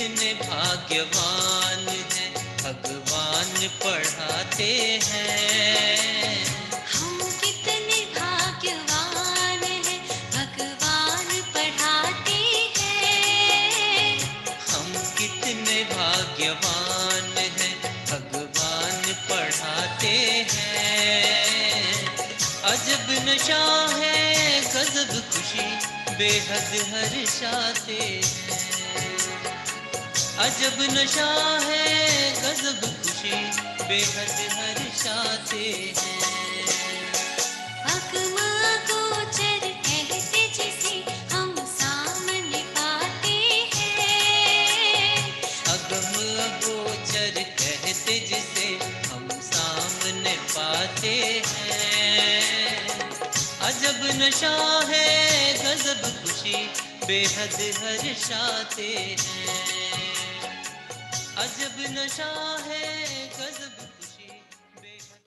कितने भाग्यवान हैं, भगवान पढ़ाते हैं। हम कितने भाग्यवान हैं, भगवान पढ़ाते हैं। हम कितने भाग्यवान हैं, भगवान पढ़ाते हैं। अजब नशा है, गजब खुशी, बेहद हर्षाते हैं। अजब नशा है, गजब खुशी, बेहद हर्षाते हैं। अगम अगोचर कहते जिसे हम सामने पाते हैं। अगम अगोचर कहते जिसे हम सामने पाते हैं। अजब नशा है, गजब खुशी, बेहद हर्षाते हैं। अजब नशा है, गजब खुशी, बेहद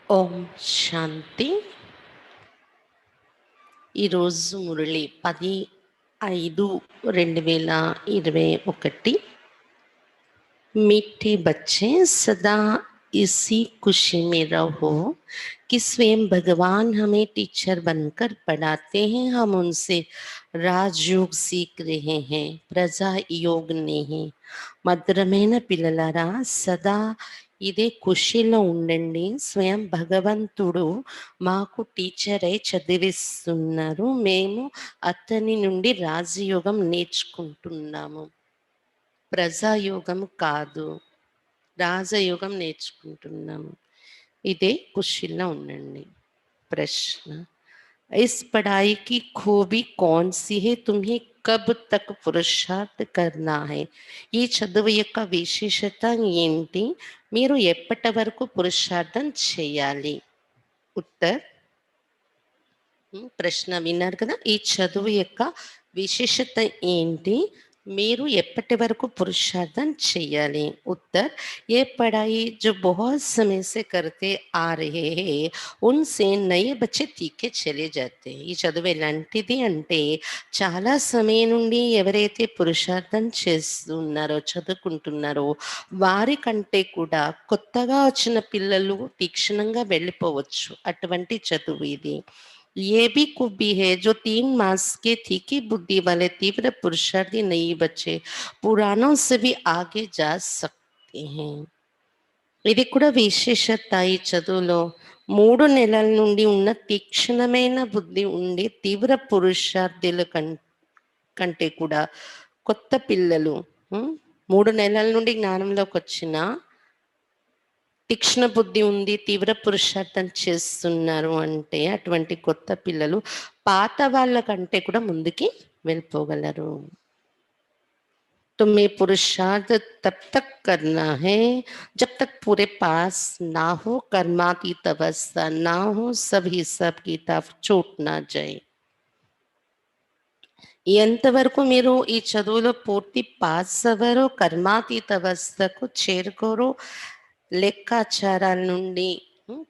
ఓం శాంతి. ఈరోజు మురళి 10/5/2021. मीठे बच्चे सदा इसी खुशी में रहो कि स्वयं भगवान हमें टीचर बनकर पढ़ाते हैं. हम उनसे राजयोग सीख रहे हैं, प्रजा योग नहीं. మధురమైన పిల్లలారా, సదా ఇదే ఖుషీలో ఉండండి. స్వయం భగవంతుడు మాకు టీచర్ అయి చదివిస్తున్నారు. మేము అతని నుండి రాజయోగం నేర్చుకుంటున్నాము. ప్రజాయోగం కాదు, రాజయోగం నేర్చుకుంటున్నాము. ఇదే ఖుషీలో ఉండండి. ప్రశ్న: इस पढ़ाई की खूबी कौन सी है? तुम्हें कब तक पुरुषार्थ करना है? ఈ చదువు యొక్క విశేషత ఏంటి? మీరు ఎప్పటి వరకు పురుషార్థం చేయాలి? ఉత్తర్. ప్రశ్న విన్నారు కదా. ఈ చదువు యొక్క విశేషత ఏంటి? మీరు ఎప్పటి వరకు పురుషార్థం చేయాలి? उत्तर: ये पढ़ाई जो बहुत समय से करते आ रहे हैं उनसे नए बच्चे తీకే చले जाते हैं. ఈ చదువు ఎలాంటిది అంటే, చాలా సమయం నుండి ఎవరైతే పురుషార్థం చేస్తున్నారో, చదువుకుంటున్నారో వారి కంటే కూడా కొత్తగా వచ్చిన పిల్లలు తీక్షణంగా వెళ్ళిపోవచ్చు. అటువంటి చదువు ఇది. ये भी खूबी है जो 3 मास के तीखी बुद्धि वाले तीव्र पुरुषार्थी नहीं बच्चे पुराणों से भी आगे जा सकते हैं. ఇది కూడా విశేషత. ఈ చదువులో 3 నెలల నుండి ఉన్న తీక్షణమైన బుద్ధి ఉండి తీవ్ర పురుషార్థుల కంటే కూడా కొత్త పిల్లలు 3 నెలల నుండి జ్ఞానంలోకి వచ్చిన తీక్ష్ణ బుద్ధి ఉంది, తీవ్ర పురుషార్థం చేస్తున్నారు అంటే అటువంటి కొత్త పిల్లలు పాత వాళ్ళ కంటే కూడా ముందుకి వెళ్ళిపోగలరు. तुम्हें पुरुषार्थ तब तक करना है जब तक पूरे पास ना हो, कर्मातीत अवस्था ना हो, सब हिसाब किताब छूट ना जाए. ఎంతవరకు మీరు ఈ చదువులో పూర్తి పాస్ అవ్వరో, కర్మాతీత అవస్థకు చేరుకోరో, లెక్కాచారాల నుండి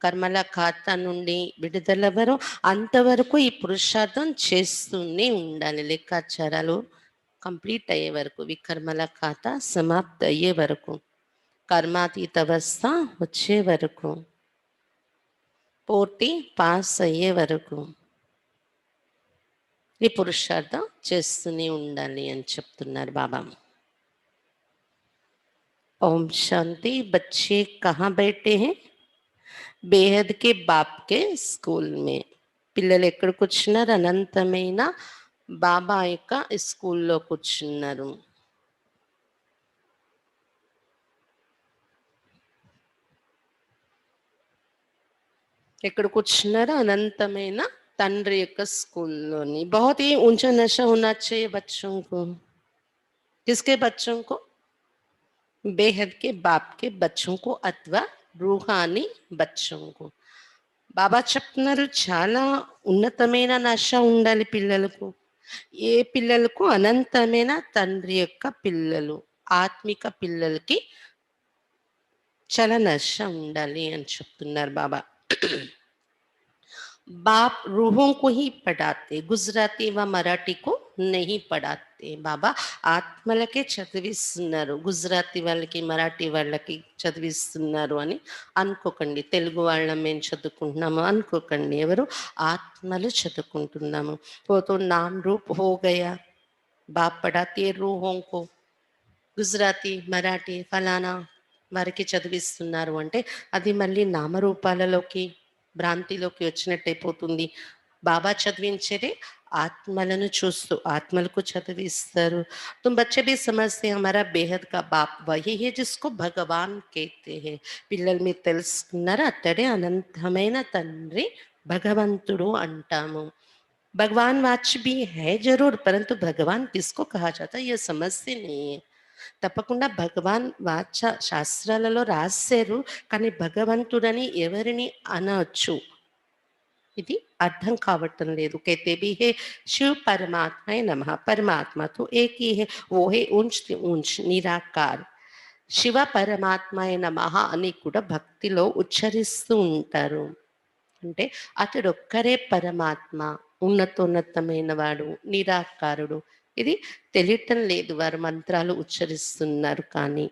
కర్మల ఖాతా నుండి విడుదలవ్వరో అంతవరకు ఈ పురుషార్థం చేస్తూనే ఉండాలి. లెక్కాచారాలు కంప్లీట్ అయ్యే వరకు, వికర్మల ఖాతా సమాప్తి అయ్యే వరకు, కర్మాతీత అవస్థ వచ్చే వరకు, పూర్తి పాస్ అయ్యే వరకు ఈ పురుషార్థం చేస్తూనే ఉండాలి అని చెప్తున్నారు బాబా. ओम शांति. बच्चे कहाँ बैठे हैं? बेहद के बाप के स्कूल में. పిల్లలు ఎక్కడ కూర్చున్నారు? అనంతమైన బాబా యొక్క స్కూల్లో కూర్చున్నారు. ఎక్కడ కూర్చున్నారు? అనంతమైన తండ్రి యొక్క స్కూల్లోని बहुत ही ऊंचा नशा होना चाहिए बच्चों को। किसके बच्चों को? बेहद के बाप के बच्चों को अथवा रूहानी बच्चों को। బాబా చెప్తున్నారు చాలా ఉన్నతమైన నశ ఉండాలి పిల్లలకు. ఏ పిల్లలకు? అనంతమైన తండ్రి యొక్క పిల్లలు, ఆత్మిక పిల్లలకి చాలా నశ ఉండాలి అని చెప్తున్నారు బాబా. बाप रूहों को ही पढ़ाते, गुजराती व मराठी को नहीं पढ़ाते. బాబా ఆత్మలకే చదివిస్తున్నారు, గుజరాతీ వాళ్ళకి మరాఠీ వాళ్ళకి చదివిస్తున్నారు అని అనుకోకండి. తెలుగు వాళ్ళం మేము చదువుకుంటున్నాము అనుకోకండి. ఎవరు? ఆత్మలు చదువుకుంటున్నాము. పోతో నామ్ రూప్ హో గయా, బాప్ పढ़ाते रूहों को. గుజరాతీ మరాఠీ ఫలానా వారికి చదివిస్తున్నారు అంటే అది మళ్ళీ నామరూపాలలోకి భ్రాంతిలోకి వచ్చినట్టయిపోతుంది. బాబా చదివించేదే ఆత్మలను చూస్తూ ఆత్మలకు చదివిస్తారు. तुम बच्चे भी समझते हैं हमारा बेहद का बाप वही है जिसको भगवान कहते हैं. పిల్లలు మీరు తెలుసుకున్నారా? అతడే అనంతమైన తండ్రి, భగవంతుడు అంటాము. भगवान वाच भी है जरूर, परंतु भगवान किसको कहा जाता है ये समझते नहीं है. తప్పకుండా భగవాన్ వాచ శాస్త్రాలలో రాశారు, కానీ భగవంతుడని ఎవరిని అనొచ్చు ఇది అర్థం కావటం లేదు. कहते भी है शिव परमात्मा नमः, परमात्मा तो एक ही है, वो है ऊंच ऊंच निराकार. శివ పరమాత్మాయ నమః అని కూడా భక్తిలో ఉచ్చరిస్తూ ఉంటారు. అంటే అతడొక్కరే పరమాత్మ, ఉన్నతోన్నతమైన వాడు, నిరాకారుడు. ఇది తెలియటం లేదు, వారు మంత్రాలు ఉచ్చరిస్తున్నారు కానీ.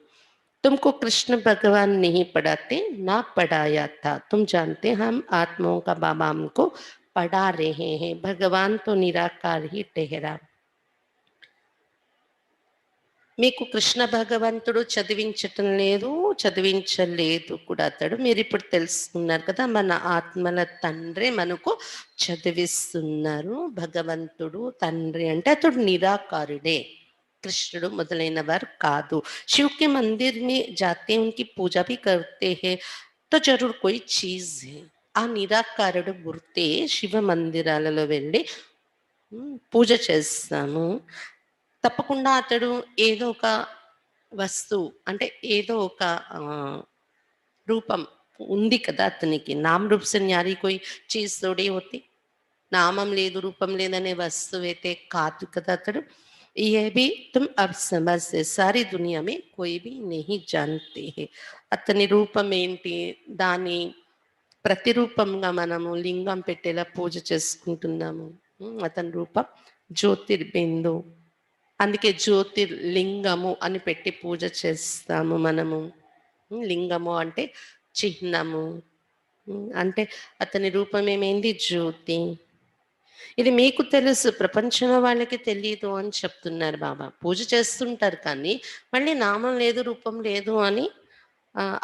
तुमको कृष्ण भगवान नहीं पढ़ाते, ना पढ़ाया था. तुम जानते हम आत्माओं का बाबा हमको पढ़ा रहे हैं. भगवान तो निराकार ही ठहरा. మీకు కృష్ణ భగవంతుడు చదివించటం లేదు, చదివించలేదు కూడా అతడు. మీరు ఇప్పుడు తెలుసుకున్నారు కదా, మన ఆత్మల తండ్రి మనకు చదివిస్తున్నారు. భగవంతుడు తండ్రి అంటే అతడు నిరాకారుడే, కృష్ణుడు మొదలైన వారు కాదు. शिव के मंदिर में जाते हैं, उनकी पूजा भी करते हैं, तो जरूर कोई चीज है. ఆ నిరాకారుడు గుర్తే శివ మందిరాలలో వెళ్ళి పూజ చేస్తాము. తప్పకుండా అతడు ఏదో ఒక వస్తువు అంటే ఏదో ఒక రూపం ఉంది కదా అతనికి. నామ్ రూప్ से न्यारी कोई चीज थोड़ी होती. నామం లేదు, రూపం లేదనే వస్తువు అయితే కాదు కదా అతడు. ये भी तुम अब समझते, सारी दुनिया में कोई भी नहीं जानते है. అతని రూపం ఏంటి, దాని ప్రతిరూపంగా మనము లింగం పెట్టేలా పూజ చేసుకుంటున్నాము. అతని రూపం జ్యోతిర్బిందు, అందుకే జ్యోతిర్లింగము అని పెట్టి పూజ చేస్తాము మనము. లింగము అంటే చిహ్నము, అంటే అతని రూపం ఏమైంది? జ్యోతి. ఇది మీకు తెలుసు, ప్రపంచంలో వాళ్ళకి తెలియదు అని చెప్తున్నారు బాబా. పూజ చేస్తుంటారు కానీ మళ్ళీ నామం లేదు, రూపం లేదు అని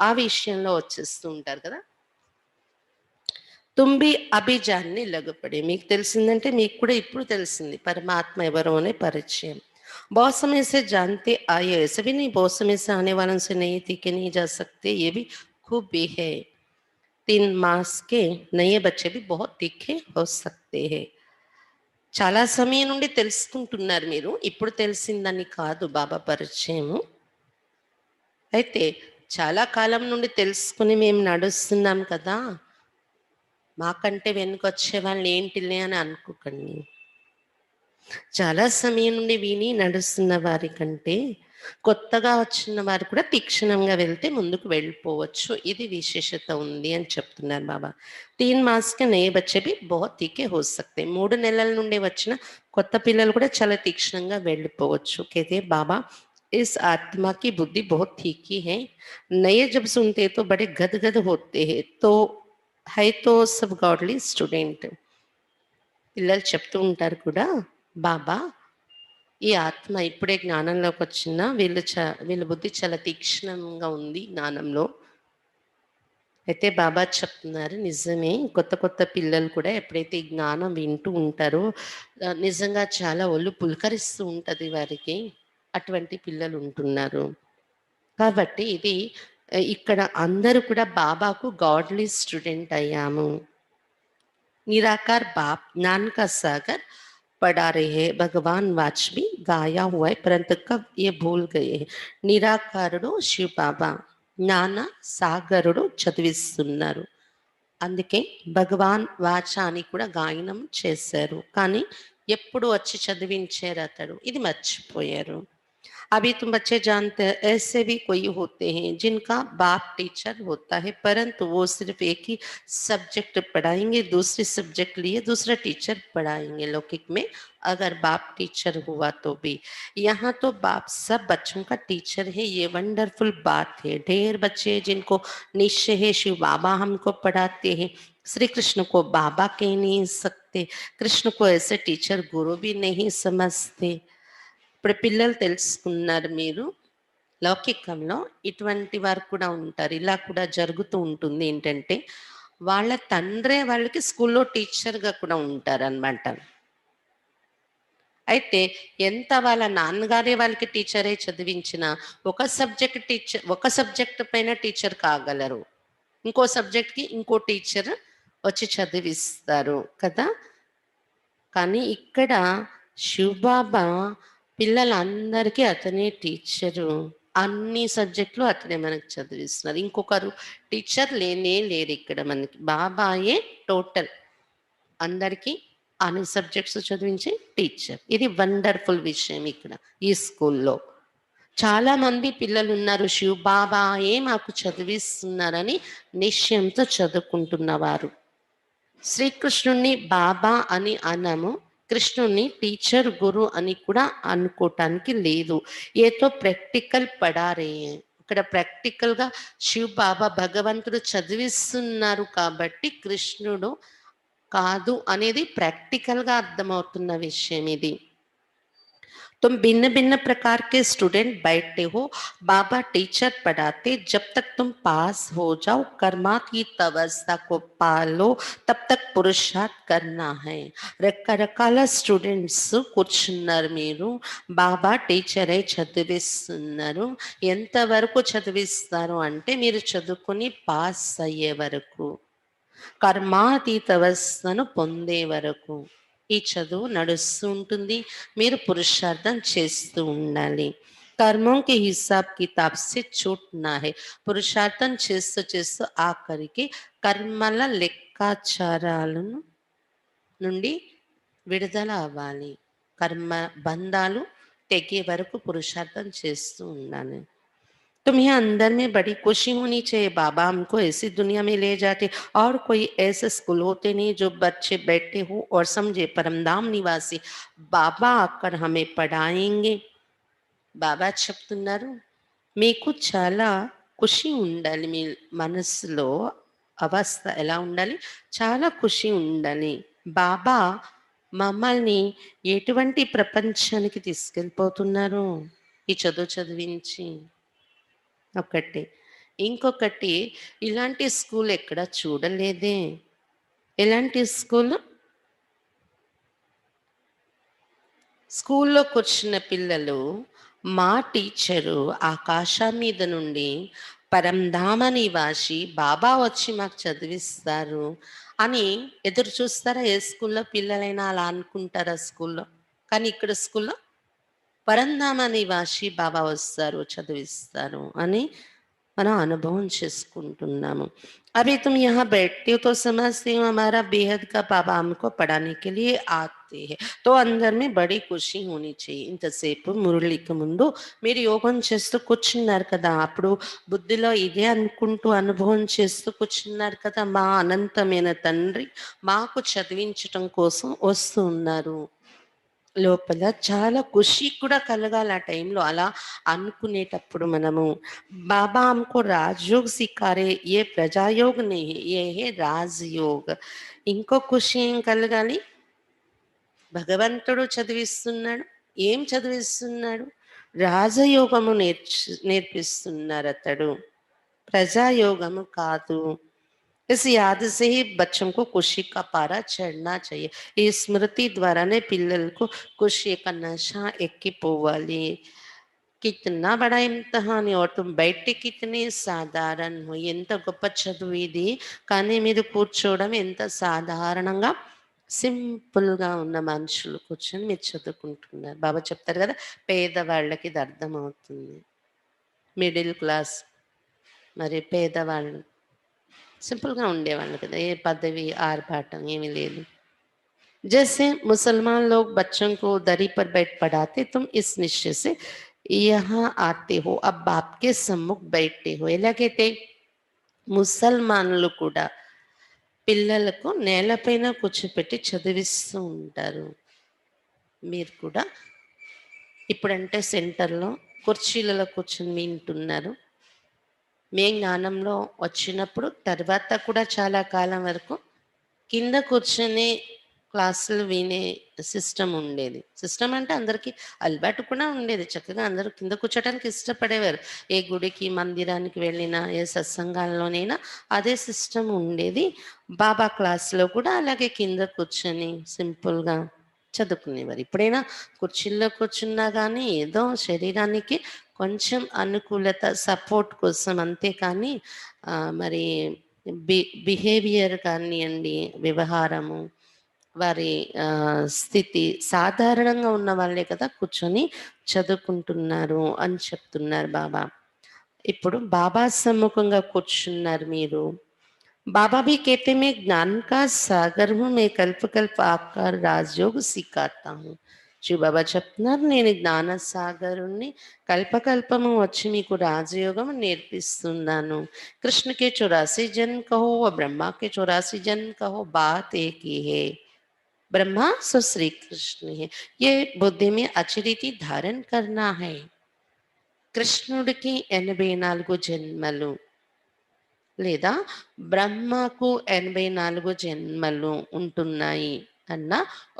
ఆ విషయంలో వచ్చేస్తూ ఉంటారు కదా. తుమ్ భీ అభి జాన్నే లగ్ పడే. మీకు తెలిసిందంటే మీకు కూడా ఇప్పుడు తెలిసింది పరమాత్మ ఎవరు అనే పరిచయం. बहुत समय से जानते आए, ऐसे भी नहीं बहुत समय से आने वालों से नहीं तीखे नहीं जा सकते, ये भी खूबी है. 3 मास के नए बच्चे भी बहुत तीखे हो सकते हैं. చాలా సమయం నుండి తెలుసుకుంటున్నారు మీరు, ఇప్పుడు తెలిసిందని కాదు బాబా పరిచయము. అయితే చాలా కాలం నుండి తెలుసుకుని మేము నడుస్తున్నాం కదా, మాకంటే వెనుకొచ్చే వాళ్ళు ఏంటిలే అని అనుకోకండి. చాలా సమయం నుండి విని నడుస్తున్న వారి కంటే కొత్తగా వచ్చిన వారు కూడా తీక్షణంగా వెళ్తే ముందుకు వెళ్ళిపోవచ్చు. ఇది విశేషత ఉంది అని చెప్తున్నారు బాబా. 3 మాస్కి నయే బచ్చే భీ బహుత్ తీకే హో సక్తే. 3 నెలల నుండి వచ్చిన కొత్త పిల్లలు కూడా చాలా తీక్షణంగా వెళ్ళిపోవచ్చు. कहते बाबा इस आत्मा की बुद्धि बहुत तीखी है, नए जब सुनते तो बड़े गदगद होते हैं, तो है तो सब गॉडली स्टूडेंट. పిల్లలు చెప్తూ ఉంటారు కూడా, బాబా ఈ ఆత్మ ఇప్పుడే జ్ఞానంలోకి వచ్చిన వీళ్ళ బుద్ధి చాలా తీక్షణంగా ఉంది జ్ఞానంలో. అయితే బాబా చెప్తున్నారు నిజమే, కొత్త కొత్త పిల్లలు కూడా ఎప్పుడైతే ఈ జ్ఞానం వింటూ ఉంటారో నిజంగా చాలా ఒళ్ళు పులకరిస్తూ ఉంటుంది వారికి. అటువంటి పిల్లలు ఉంటున్నారు. కాబట్టి ఇది ఇక్కడ అందరూ కూడా బాబాకు గాడ్లీ స్టూడెంట్ అయ్యాము. निराकार बाप ज्ञान का सागर पढ़ा रहे हैं भगवान वाजपेयी गाया हुआ है परंतु कब ये भूल गए हैं నిరాకారుడు శివ బాబా జ్ఞాన సాగరుడు చదివిస్తున్నారు అందుకే భగవాన్ వాచ అని కూడా గాయనం చేశారు కానీ ఎప్పుడు వచ్చి చదివించారు అతడు ఇది మర్చిపోయారు अभी तुम बच्चे जानते हैं ऐसे भी कोई होते हैं जिनका बाप टीचर होता है परंतु वो सिर्फ एक ही सब्जेक्ट पढ़ाएंगे दूसरे सब्जेक्ट लिए दूसरा टीचर पढ़ाएंगे लौकिक में अगर बाप टीचर हुआ तो भी यहाँ तो बाप सब बच्चों का टीचर है ये वंडरफुल बात है ढेर बच्चे जिनको निश्चय है शिव बाबा हमको पढ़ाते हैं श्री कृष्ण को बाबा कह नहीं सकते कृष्ण को ऐसे टीचर गुरु भी नहीं समझते ఇప్పుడు పిల్లలు తెలుసుకున్నారు మీరు లౌకికంలో ఇటువంటి వారు కూడా ఉంటారు ఇలా కూడా జరుగుతూ ఉంటుంది ఏంటంటే వాళ్ళ తండ్రే వాళ్ళకి స్కూల్లో టీచర్గా కూడా ఉంటారనమాట అయితే ఎంత వాళ్ళ నాన్నగారే వాళ్ళకి టీచరే చదివించిన ఒక సబ్జెక్ట్ పైన టీచర్ కాగలరు ఇంకో సబ్జెక్ట్కి ఇంకో టీచర్ వచ్చి చదివిస్తారు కదా కానీ ఇక్కడ శివబాబా పిల్లలందరికీ అతనే టీచరు అన్ని సబ్జెక్టులు అతనే మనకు చదివిస్తున్నారు ఇంకొకరు టీచర్ లేనే లేరు ఇక్కడ మనకి బాబాయే టోటల్ అందరికీ అన్ని సబ్జెక్ట్స్ చదివించే టీచర్ ఇది వండర్ఫుల్ విషయం ఇక్కడ ఈ స్కూల్లో చాలా మంది పిల్లలు ఉన్నారు శివ బాబాయే మాకు చదివిస్తున్నారని నిశ్చయంతో చదువుకుంటున్నవారు శ్రీకృష్ణుణ్ణి బాబా అని అనము కృష్ణుని టీచర్ గురు అని కూడా అనుకోవటానికి లేదు ఏతో ప్రాక్టికల్ పడారే ఇక్కడ ప్రాక్టికల్గా శివ బాబా భగవంతుడు చదివిస్తున్నారు కాబట్టి కృష్ణుడు కాదు అనేది ప్రాక్టికల్గా అర్థమవుతున్న విషయం ఇది तुम भिन्न भिन्न प्रकार के स्टूडेंट बैठते हो बाबा टीचर पढ़ाते जब तक तुम पास हो जाओ कर्मातीत अवस्था को पालो तब तक पुरुषार्थ करना है రకరకాల స్టూడెంట్స్ కూర్చున్నారు మీరు బాబా టీచరే చదివిస్తున్నారు ఎంతవరకు చదివిస్తారు అంటే మీరు చదువుకుని పాస్ అయ్యే వరకు కర్మాతీత అవస్థను పొందే వరకు ఈ చదువు నడుస్తూ ఉంటుంది మీరు పురుషార్థం చేస్తూ ఉండాలి कर्मों के हिसाब किताब से छूटना है పురుషార్థం చేస్తూ చేస్తూ ఆఖరికి కర్మల లెక్కాచారాలను నుండి విడుదల అవ్వాలి కర్మ బంధాలు తెగే వరకు పురుషార్థం చేస్తూ ఉండాలి तुम्हें अंदर में बड़ी खुशी होनी चाहिए बाबा हमको ऐसी दुनिया में ले जाते और कोई ऐसे स्कूल होते नहीं जो बच्चे बैठे हो और समझे परमधाम निवासी बाबा आकर हमें पढ़ाएंगे బాబా చెప్తున్నారు మీకు చాలా ఖుషి ఉండాలి మీ మనసులో అవస్థ ఎలా ఉండాలి చాలా ఖుషి ఉండాలి బాబా మమ్మల్ని ఎటువంటి ప్రపంచానికి తీసుకెళ్ళిపోతున్నారు ఈ చదువు చదివించి ఒకటి ఇంకొకటి ఇలాంటి స్కూల్ ఎక్కడ చూడలేదే ఎలాంటి స్కూల్ స్కూల్లో కూర్చున్న పిల్లలు మా టీచరు ఆకాశం మీద నుండి పరంధామ నివాసి బాబా వచ్చి మాకు చదివిస్తారు అని ఎదురు చూస్తారా ఏ స్కూల్లో పిల్లలైనా అలా అనుకుంటారా స్కూల్లో కానీ ఇక్కడ స్కూల్లో పరంధామ నివాసి బాబా వస్తారు చదివిస్తారు అని మనం అనుభవం చేసుకుంటున్నాము अभी तुम यहाँ बैठते हो तो समझते हो हमारा बेहद का बाबा हमको पढ़ाने के लिए आते हैं तो अंदर में बड़ी खुशी होनी चाहिए ఇంతసేపు మురళికి ముందు మీరు యోగం చేస్తూ కూర్చున్నారు కదా అప్పుడు బుద్ధిలో ఇదే అనుకుంటూ అనుభవం చేస్తూ కూర్చున్నారు కదా మా అనంతమైన తండ్రి మాకు చదివించటం కోసం వస్తూ ఉన్నారు లోపల చాలా ఖుషి కూడా కలగాలి ఆ టైంలో అలా అనుకునేటప్పుడు మనము బాబా हमको राजयोग सिखा रहे ये प्रजायोग नहीं है ये है राजयोग ఇంకో ఖుషి ఏం కలగాలి భగవంతుడు చదివిస్తున్నాడు ఏం చదివిస్తున్నాడు రాజయోగము నేర్పిస్తున్నారు అతడు ప్రజాయోగము కాదు इस याद से ही बच्चों को खुशी का पारा चढ़ना चाहिए ఈ స్మృతి ద్వారానే పిల్లలకు ఖుషి యొక్క నష ఎక్కిపోవాలి कितना बड़ा इम्तिहान है और तुम बैठे कितने సాధారణ हो ఎంత గొప్ప చదువు ఇది కానీ మీరు కూర్చోవడం ఎంత సాధారణంగా సింపుల్గా ఉన్న మనుషులు కూర్చొని మీరు చదువుకుంటున్నారు బాబా చెప్తారు కదా పేదవాళ్ళకి ఇది అర్థమవుతుంది మిడిల్ క్లాస్ మరి పేదవాళ్ళు సింపుల్గా ఉండేవాళ్ళు కదా ఏ పదవి ఆర్భాటం ఏమీ లేదు जैसे मुसलमान लोग बच्चों को दरी पर बैठ पढ़ाते तुम इस निश्चय से यहाँ आते हो अब बाप के सम्मुख बैठते हो ఎలాగైతే ముసల్మానులు కూడా పిల్లలకు నేలపైన కూర్చోపెట్టి చదివిస్తూ ఉంటారు మీరు కూడా ఇప్పుడంటే సెంటర్లో కుర్చీలలో కూర్చొని వింటున్నారు మే జ్ఞానంలో వచ్చినప్పుడు తర్వాత కూడా చాలా కాలం వరకు కింద కూర్చొని క్లాసులు వినే సిస్టమ్ ఉండేది సిస్టమ్ అంటే అందరికీ అలవాటు కూడా ఉండేది చక్కగా అందరూ కింద కూర్చోటానికి ఇష్టపడేవారు ఏ గుడికి మందిరానికి వెళ్ళినా ఏ సత్సంగాల్లోనైనా అదే సిస్టమ్ ఉండేది బాబా క్లాస్లో కూడా అలాగే కింద కూర్చొని సింపుల్గా చదువుకునేవారు ఇప్పుడైనా కుర్చీల్లో కూర్చున్నా కానీ ఏదో శరీరానికి కొంచెం అనుకూలత సపోర్ట్ కోసం అంతే కానీ మరి బిహేవియర్ కానివ్వండి వ్యవహారము వారి స్థితి సాధారణంగా ఉన్న వాళ్ళే కదా కూర్చొని చదువుకుంటున్నారు అని చెప్తున్నారు బాబా ఇప్పుడు బాబా సమ్ముఖంగా కూర్చున్నారు మీరు बाबा भी कहते मैं ज्ञान का सागर हूँ मैं कल्प कल्प आकर राजयोग सिखाता हूँ శివ బాబా చెప్తున్నారు నేను జ్ఞాన సాగరుణ్ణి కల్పకల్పము వచ్చి మీకు రాజయోగం నేర్పిస్తున్నాను కృష్ణకే 84 जन्म कहो व ब्रह्मा के 84 जन्म कहो बात एक ही है ब्रह्मा सो श्री कृष्ण है ये बुद्धि में अचिरिति धारण करना है కృష్ణుడికి 84 జన్మలు లేదా బ్రహ్మకు 84 జన్మలు ఉంటున్నాయి అన్న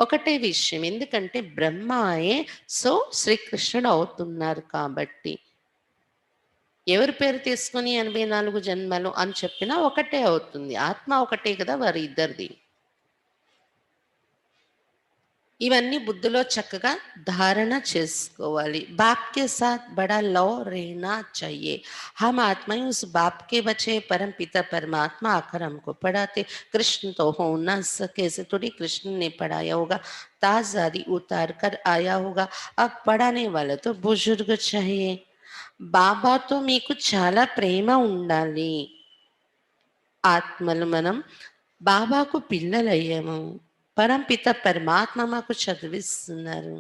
ఒకటే విషయం ఎందుకంటే బ్రహ్మాయే సో శ్రీకృష్ణుడు అవుతున్నారు కాబట్టి ఎవరి పేరు తీసుకొని 84 జన్మలు అని చెప్పినా ఒకటే అవుతుంది ఆత్మ ఒకటే కదా వారి ఇద్దరిది ఇవన్నీ బుద్ధిలో చక్కగా ధారణ చేసుకోవాలి बाप के साथ बड़ा लौ रहना चाहिए हम आत्माएं उस बाप के बच्चे परम पिता परमात्मा आकर हमको पढ़ाते कृष्ण तो हो ना सके से थोड़ी कृष्ण ने पढ़ाया होगा ताज़ादी उतार कर आया होगा अब पढ़ाने वाला तो बुजुर्ग चाहिए బాబాతో మీకు చాలా ప్రేమ ఉండాలి ఆత్మలు మనం బాబాకు పిల్లలయ్యాము పరంపిత పరమాత్మ మాకు చదివిస్తున్నారు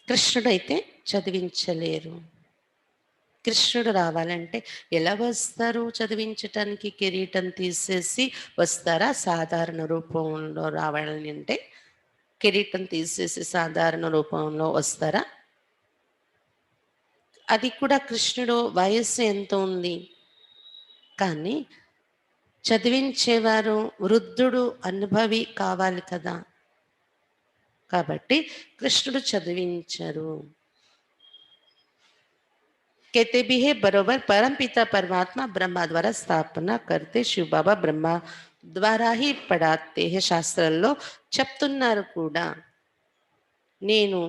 కృష్ణుడైతే చదివించలేరు కృష్ణుడు రావాలంటే ఎలా వస్తారు చదివించటానికి కిరీటం తీసేసి వస్తారా సాధారణ రూపంలో రావాలని అంటే కిరీటం తీసేసి సాధారణ రూపంలో వస్తారా అది కూడా కృష్ణుడు వయస్సు ఎంత ఉంది కానీ చదివించేవారు వృద్ధుడు అనుభవి కావాలి కదా కాబట్టి కృష్ణుడు చదివించరు कहते भी है बरोबर परम पिता परमात्मा ब्रह्मा द्वारा स्थापना करते शिव बाबा ब्रह्मा ద్వారా ही पढ़ाते हैं శాస్త్రాల్లో చెప్తున్నారు కూడా నేను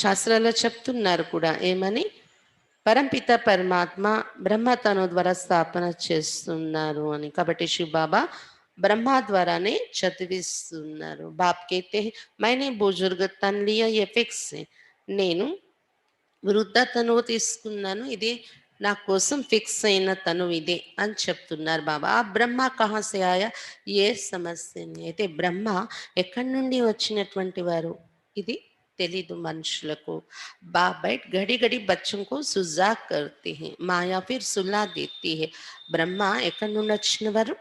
శాస్త్రాల్లో చెప్తున్నారు కూడా ఏమని పరంపిత పరమాత్మ బ్రహ్మ తను ద్వారా స్థాపన చేస్తున్నారు అని కాబట్టి శివ బాబా బ్రహ్మ ద్వారానే చదివిస్తున్నారు బాప్ कहते हैं मैंने बुजुर्ग तन लिया ये फिक्स है నేను వృద్ధ తనువు తీసుకున్నాను ఇది నా కోసం ఫిక్స్ అయిన తనువు ఇదే అని చెప్తున్నారు బాబా ఆ బ్రహ్మ కహాసే ఆయా ఏ సమస్య అయితే బ్రహ్మ ఎక్కడి నుండి వచ్చినటువంటి వారు ఇది తెలీదు మనుషులకు बैठ घड़ी घड़ी बच्चों को सुजा करते हैं माया फिर सुला देती है బ్రహ్మ ఎక్కడి నుండి వచ్చిన వారు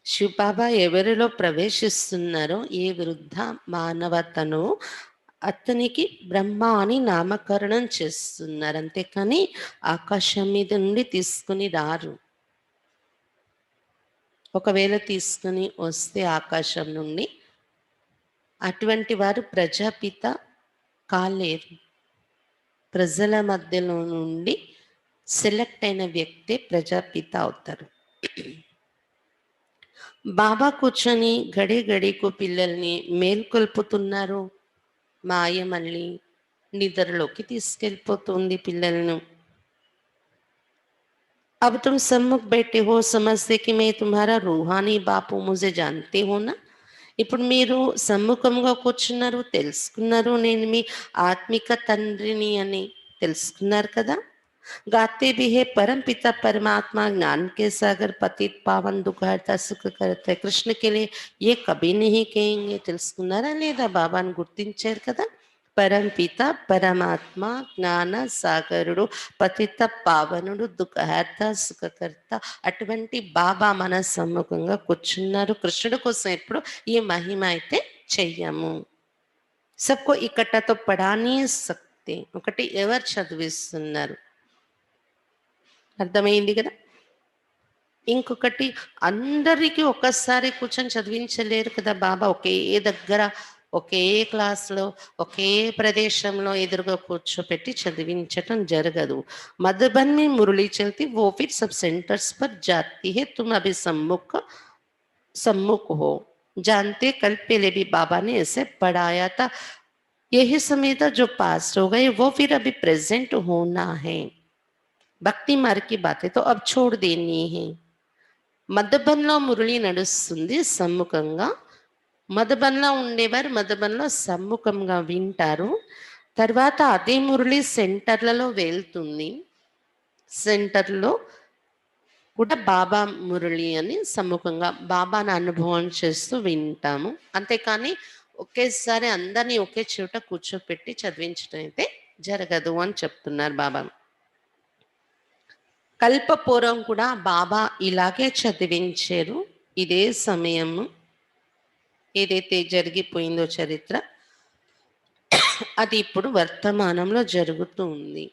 శివ బాబా ఎవరిలో ప్రవేశిస్తున్నారో ఏ వృద్ధ మానవతను అతనికి బ్రహ్మ అని నామకరణం చేస్తున్నారు అంతేకాని ఆకాశం మీద నుండి తీసుకుని రారు ఒకవేళ తీసుకుని వస్తే ఆకాశం నుండి అటువంటి వారు ప్రజాపిత కాలేరు ప్రజల మధ్యలో నుండి సెలెక్ట్ అయిన వ్యక్తే ప్రజాపిత అవుతారు బాబా కూర్చొని గడి గడికు పిల్లల్ని మేల్కొల్పుతున్నారు. మాయ మళ్ళీ నిద్రలోకి తీసుకెళ్ళిపోతుంది పిల్లలను. अब तुम सम्मुख बैठे हो, समझते कि मैं तुम्हारा रूहानी बाप हूँ, मुझे जानते हो ना. ఇప్పుడు మీరు సమ్ముఖంగా కూర్చున్నారు, తెలుసుకున్నారు నేను మీ ఆత్మిక తండ్రిని అని తెలుసుకున్నారు కదా. गाते भी है परम पिता परमात्मा ज्ञान के सागर पतित पावन दुखार्ता सुख करता है कृष्ण के लिए ये कभी नहीं कहेंगे. తెలుసుకున్నారా లేదా, బాబాను గుర్తించారు కదా. పరం పిత పరమాత్మ జ్ఞాన సాగరుడు పతిత పావనుడు దుఃఖహర్త సుఖకర్త అటువంటి బాబా మన సమ్ముఖంగా కూర్చున్నారు. కృష్ణుడి కోసం ఎప్పుడు ఈ మహిమ అయితే చెయ్యము. సబ్కో ఇక్కట్టతో పడానీ సక్తే. ఒకటి ఎవరు చదివిస్తున్నారు, అర్థమైంది కదా. ఇంకొకటి అందరికీ ఒక్కసారి కూర్చొని చదివించలేరు కదా బాబా. ఒకే దగ్గర ఒకే క్లాస్లో ఒకే ప్రదేశంలో ఎదురుగా కూర్చోపెట్టి చదివించటం జరగదు. मधुबन में मुरली चलती वो फिर सब सेंटर्स पर जाती है. तुम अभी सम्मुख हो, जानते कल पहले भी बाबा ने ऐसे पढ़ाया था. यही समय था जो पास हो गए वो फिर अभी प्रेजेंट होना है. భక్తి మార్గ బాతే తో అబ్ छोड़ देनी है. మధుబన్లో మురళి నడుస్తుంది సమ్ముఖంగా. మధుబన్లో ఉండేవారు మధుబన్లో సమ్ముఖంగా వింటారు. తర్వాత అదే మురళి సెంటర్లలో వెళ్తుంది. సెంటర్లో కూడా బాబా మురళి అని సమ్ముఖంగా బాబాను అనుభవం చేస్తూ వింటాము. అంతేకాని ఒకేసారి అందరినీ ఒకే చోట కూర్చోపెట్టి చదివించడం అయితే జరగదు అని చెప్తున్నారు బాబా. కల్పపూర్వం కూడా బాబా ఇలాగే చదివించారు. ఇదే సమయము ఏదైతే జరిగిపోయిందో చరిత్ర అది ఇప్పుడు వర్తమానంలో జరుగుతూ ఉంది.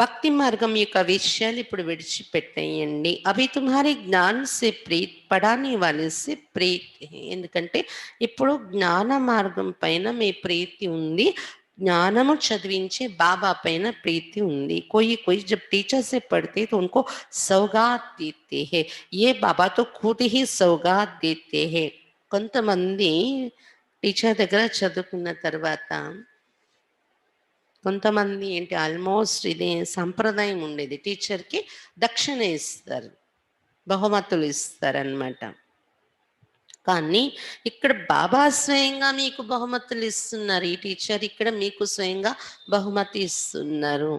భక్తి మార్గం యొక్క విషయాలు ఇప్పుడు విడిచిపెట్టేయండి. అవి తుమ్హారీ జ్ఞాన్ సే ప్రీత్ పడాని వాళ్ళ సే ప్రీత్. ఎందుకంటే ఇప్పుడు జ్ఞాన మార్గం పైన మీ ప్రీతి ఉంది, ज्ञानमु चदिविंचे बाबा पैन प्रीति उंदी. कोई कोई जब टीचर से पढ़ते तो उनको सौगात देते हैं. ये बाबा तो खुद ही सौगात देते हैं. కొంతమంది టీచర్ దగ్గర చదువుకున్న తర్వాత కొంతమంది ఏంటి ఆల్మోస్ట్ ఇది సంప్రదాయం ఉండేది, టీచర్కి దక్షిణ ఇస్తారు, బహుమతులు ఇస్తారనమాట. కానీ ఇక్కడ బాబా స్వయంగా మీకు బహుమతులు ఇస్తున్నారు. ఈ టీచర్ ఇక్కడ మీకు స్వయంగా బహుమతి ఇస్తున్నారు.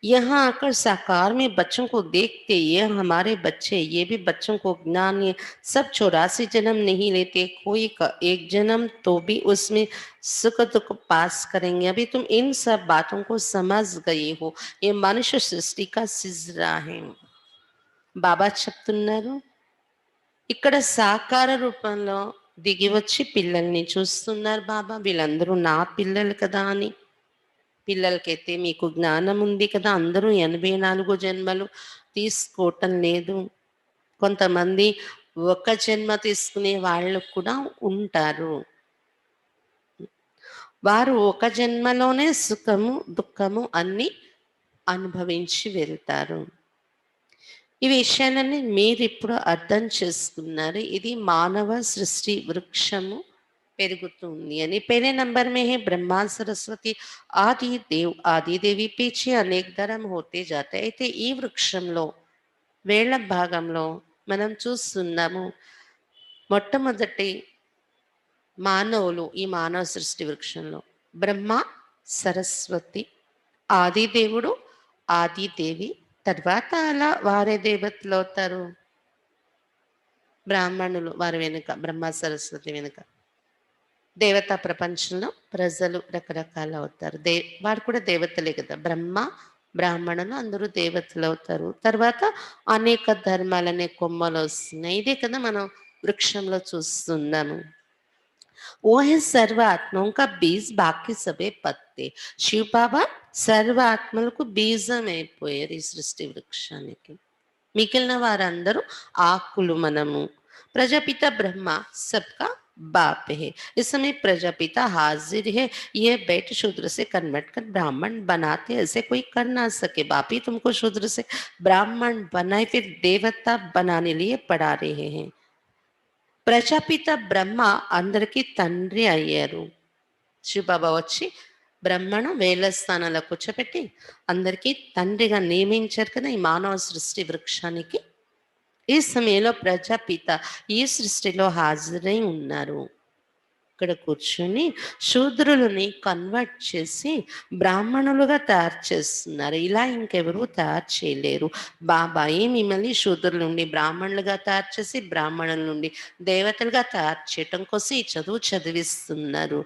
यहाँ आकर साकार में बच्चों को देखते, ये हमारे बच्चे, ये भी बच्चों को ज्ञान, ये सब 84 जन्म नहीं लेते, कोई एक जन्म तो भी उसमें सुख दुख पास करेंगे. अभी तुम इन सब बातों को समझ गए हो. ये मनुष्य सृष्टि का सिजरा है. బాబా చెప్తున్నారు ఇక్కడ సాకార రూపంలో దిగి వచ్చి పిల్లల్ని చూస్తున్నారు బాబా. వీళ్ళందరూ నా పిల్లలు కదా అని. పిల్లలకైతే మీకు జ్ఞానం ఉంది కదా, అందరూ 84 జన్మలు తీసుకోవటం లేదు. కొంతమంది ఒక జన్మ తీసుకునే వాళ్ళు కూడా ఉంటారు. వారు ఒక జన్మలోనే సుఖము దుఃఖము అన్ని అనుభవించి వెళ్తారు. ఈ విషయాలన్నీ మీరు ఇప్పుడు అర్థం చేసుకున్నారు. ఇది మానవ సృష్టి వృక్షము పెరుగుతుంది అని. पहले नंबर में है ब्रह्मा सरस्वती ఆది దేవ్ ఆదిదేవి పీछे అనేక ధరం होते जाते. అయితే ఈ వృక్షంలో వేళ్ల భాగంలో మనం చూస్తున్నాము మొట్టమొదటి మానవులు ఈ మానవ సృష్టి వృక్షంలో బ్రహ్మ సరస్వతి ఆదిదేవుడు ఆదిదేవి, తర్వాత అలా వారే దేవతలు అవుతారు. బ్రాహ్మణులు వారి వెనుక, బ్రహ్మ సరస్వతి వెనుక దేవతా ప్రపంచంలో ప్రజలు రకరకాలు అవుతారు. వారు కూడా దేవతలే కదా. బ్రహ్మ బ్రాహ్మణులు అందరూ దేవతలు అవుతారు. తర్వాత అనేక ధర్మాలనే కొమ్మలు వస్తున్నాయి. ఇదే కదా మనం వృక్షంలో చూస్తున్నాము. वो है सर्व आत्माओं का बीज, बाकी सबे पत्ते. शिव बाबा సర్వ ఆత్మలకు బీజం అయిపోయారు ఈ సృష్టి వృక్షానికి. మిగిలిన వారందరూ ఆకులు. మనము ప్రజాపిత బ్రహ్మ सबका बाप है. इस समय प्रजापिता हाजिर है. ये बैठ शूद्र से कन्वर्ट कर ब्राह्मण बनाते, ऐसे कोई कर ना सके. बाप ही तुमको शूद्र से ब्राह्मण बनाए, फिर देवता बनाने लिए पढ़ा रहे हैं. ప్రజాపిత బ్రహ్మ అందరికీ తండ్రి అయ్యారు. శివబాబా వచ్చి బ్రహ్మను వేల స్థానాల్లో కూర్చోబెట్టి అందరికీ తండ్రిగా నియమించారు కదా ఈ మానవ సృష్టి వృక్షానికి. ఈ సమయంలో ప్రజాపిత ఈ సృష్టిలో హాజరై ఉన్నారు. ఇక్కడ కూర్చొని శూద్రులని కన్వర్ట్ చేసి బ్రాహ్మణులుగా తయారు చేస్తున్నారు. ఇలా ఇంకెవరూ తయారు చేయలేరు. బాబాయే మిమ్మల్ని శూద్రుల నుండి బ్రాహ్మణులుగా తయారు చేసి బ్రాహ్మణుల నుండి దేవతలుగా తయారు చేయటం కోసం ఈ చదువు చదివిస్తున్నారు.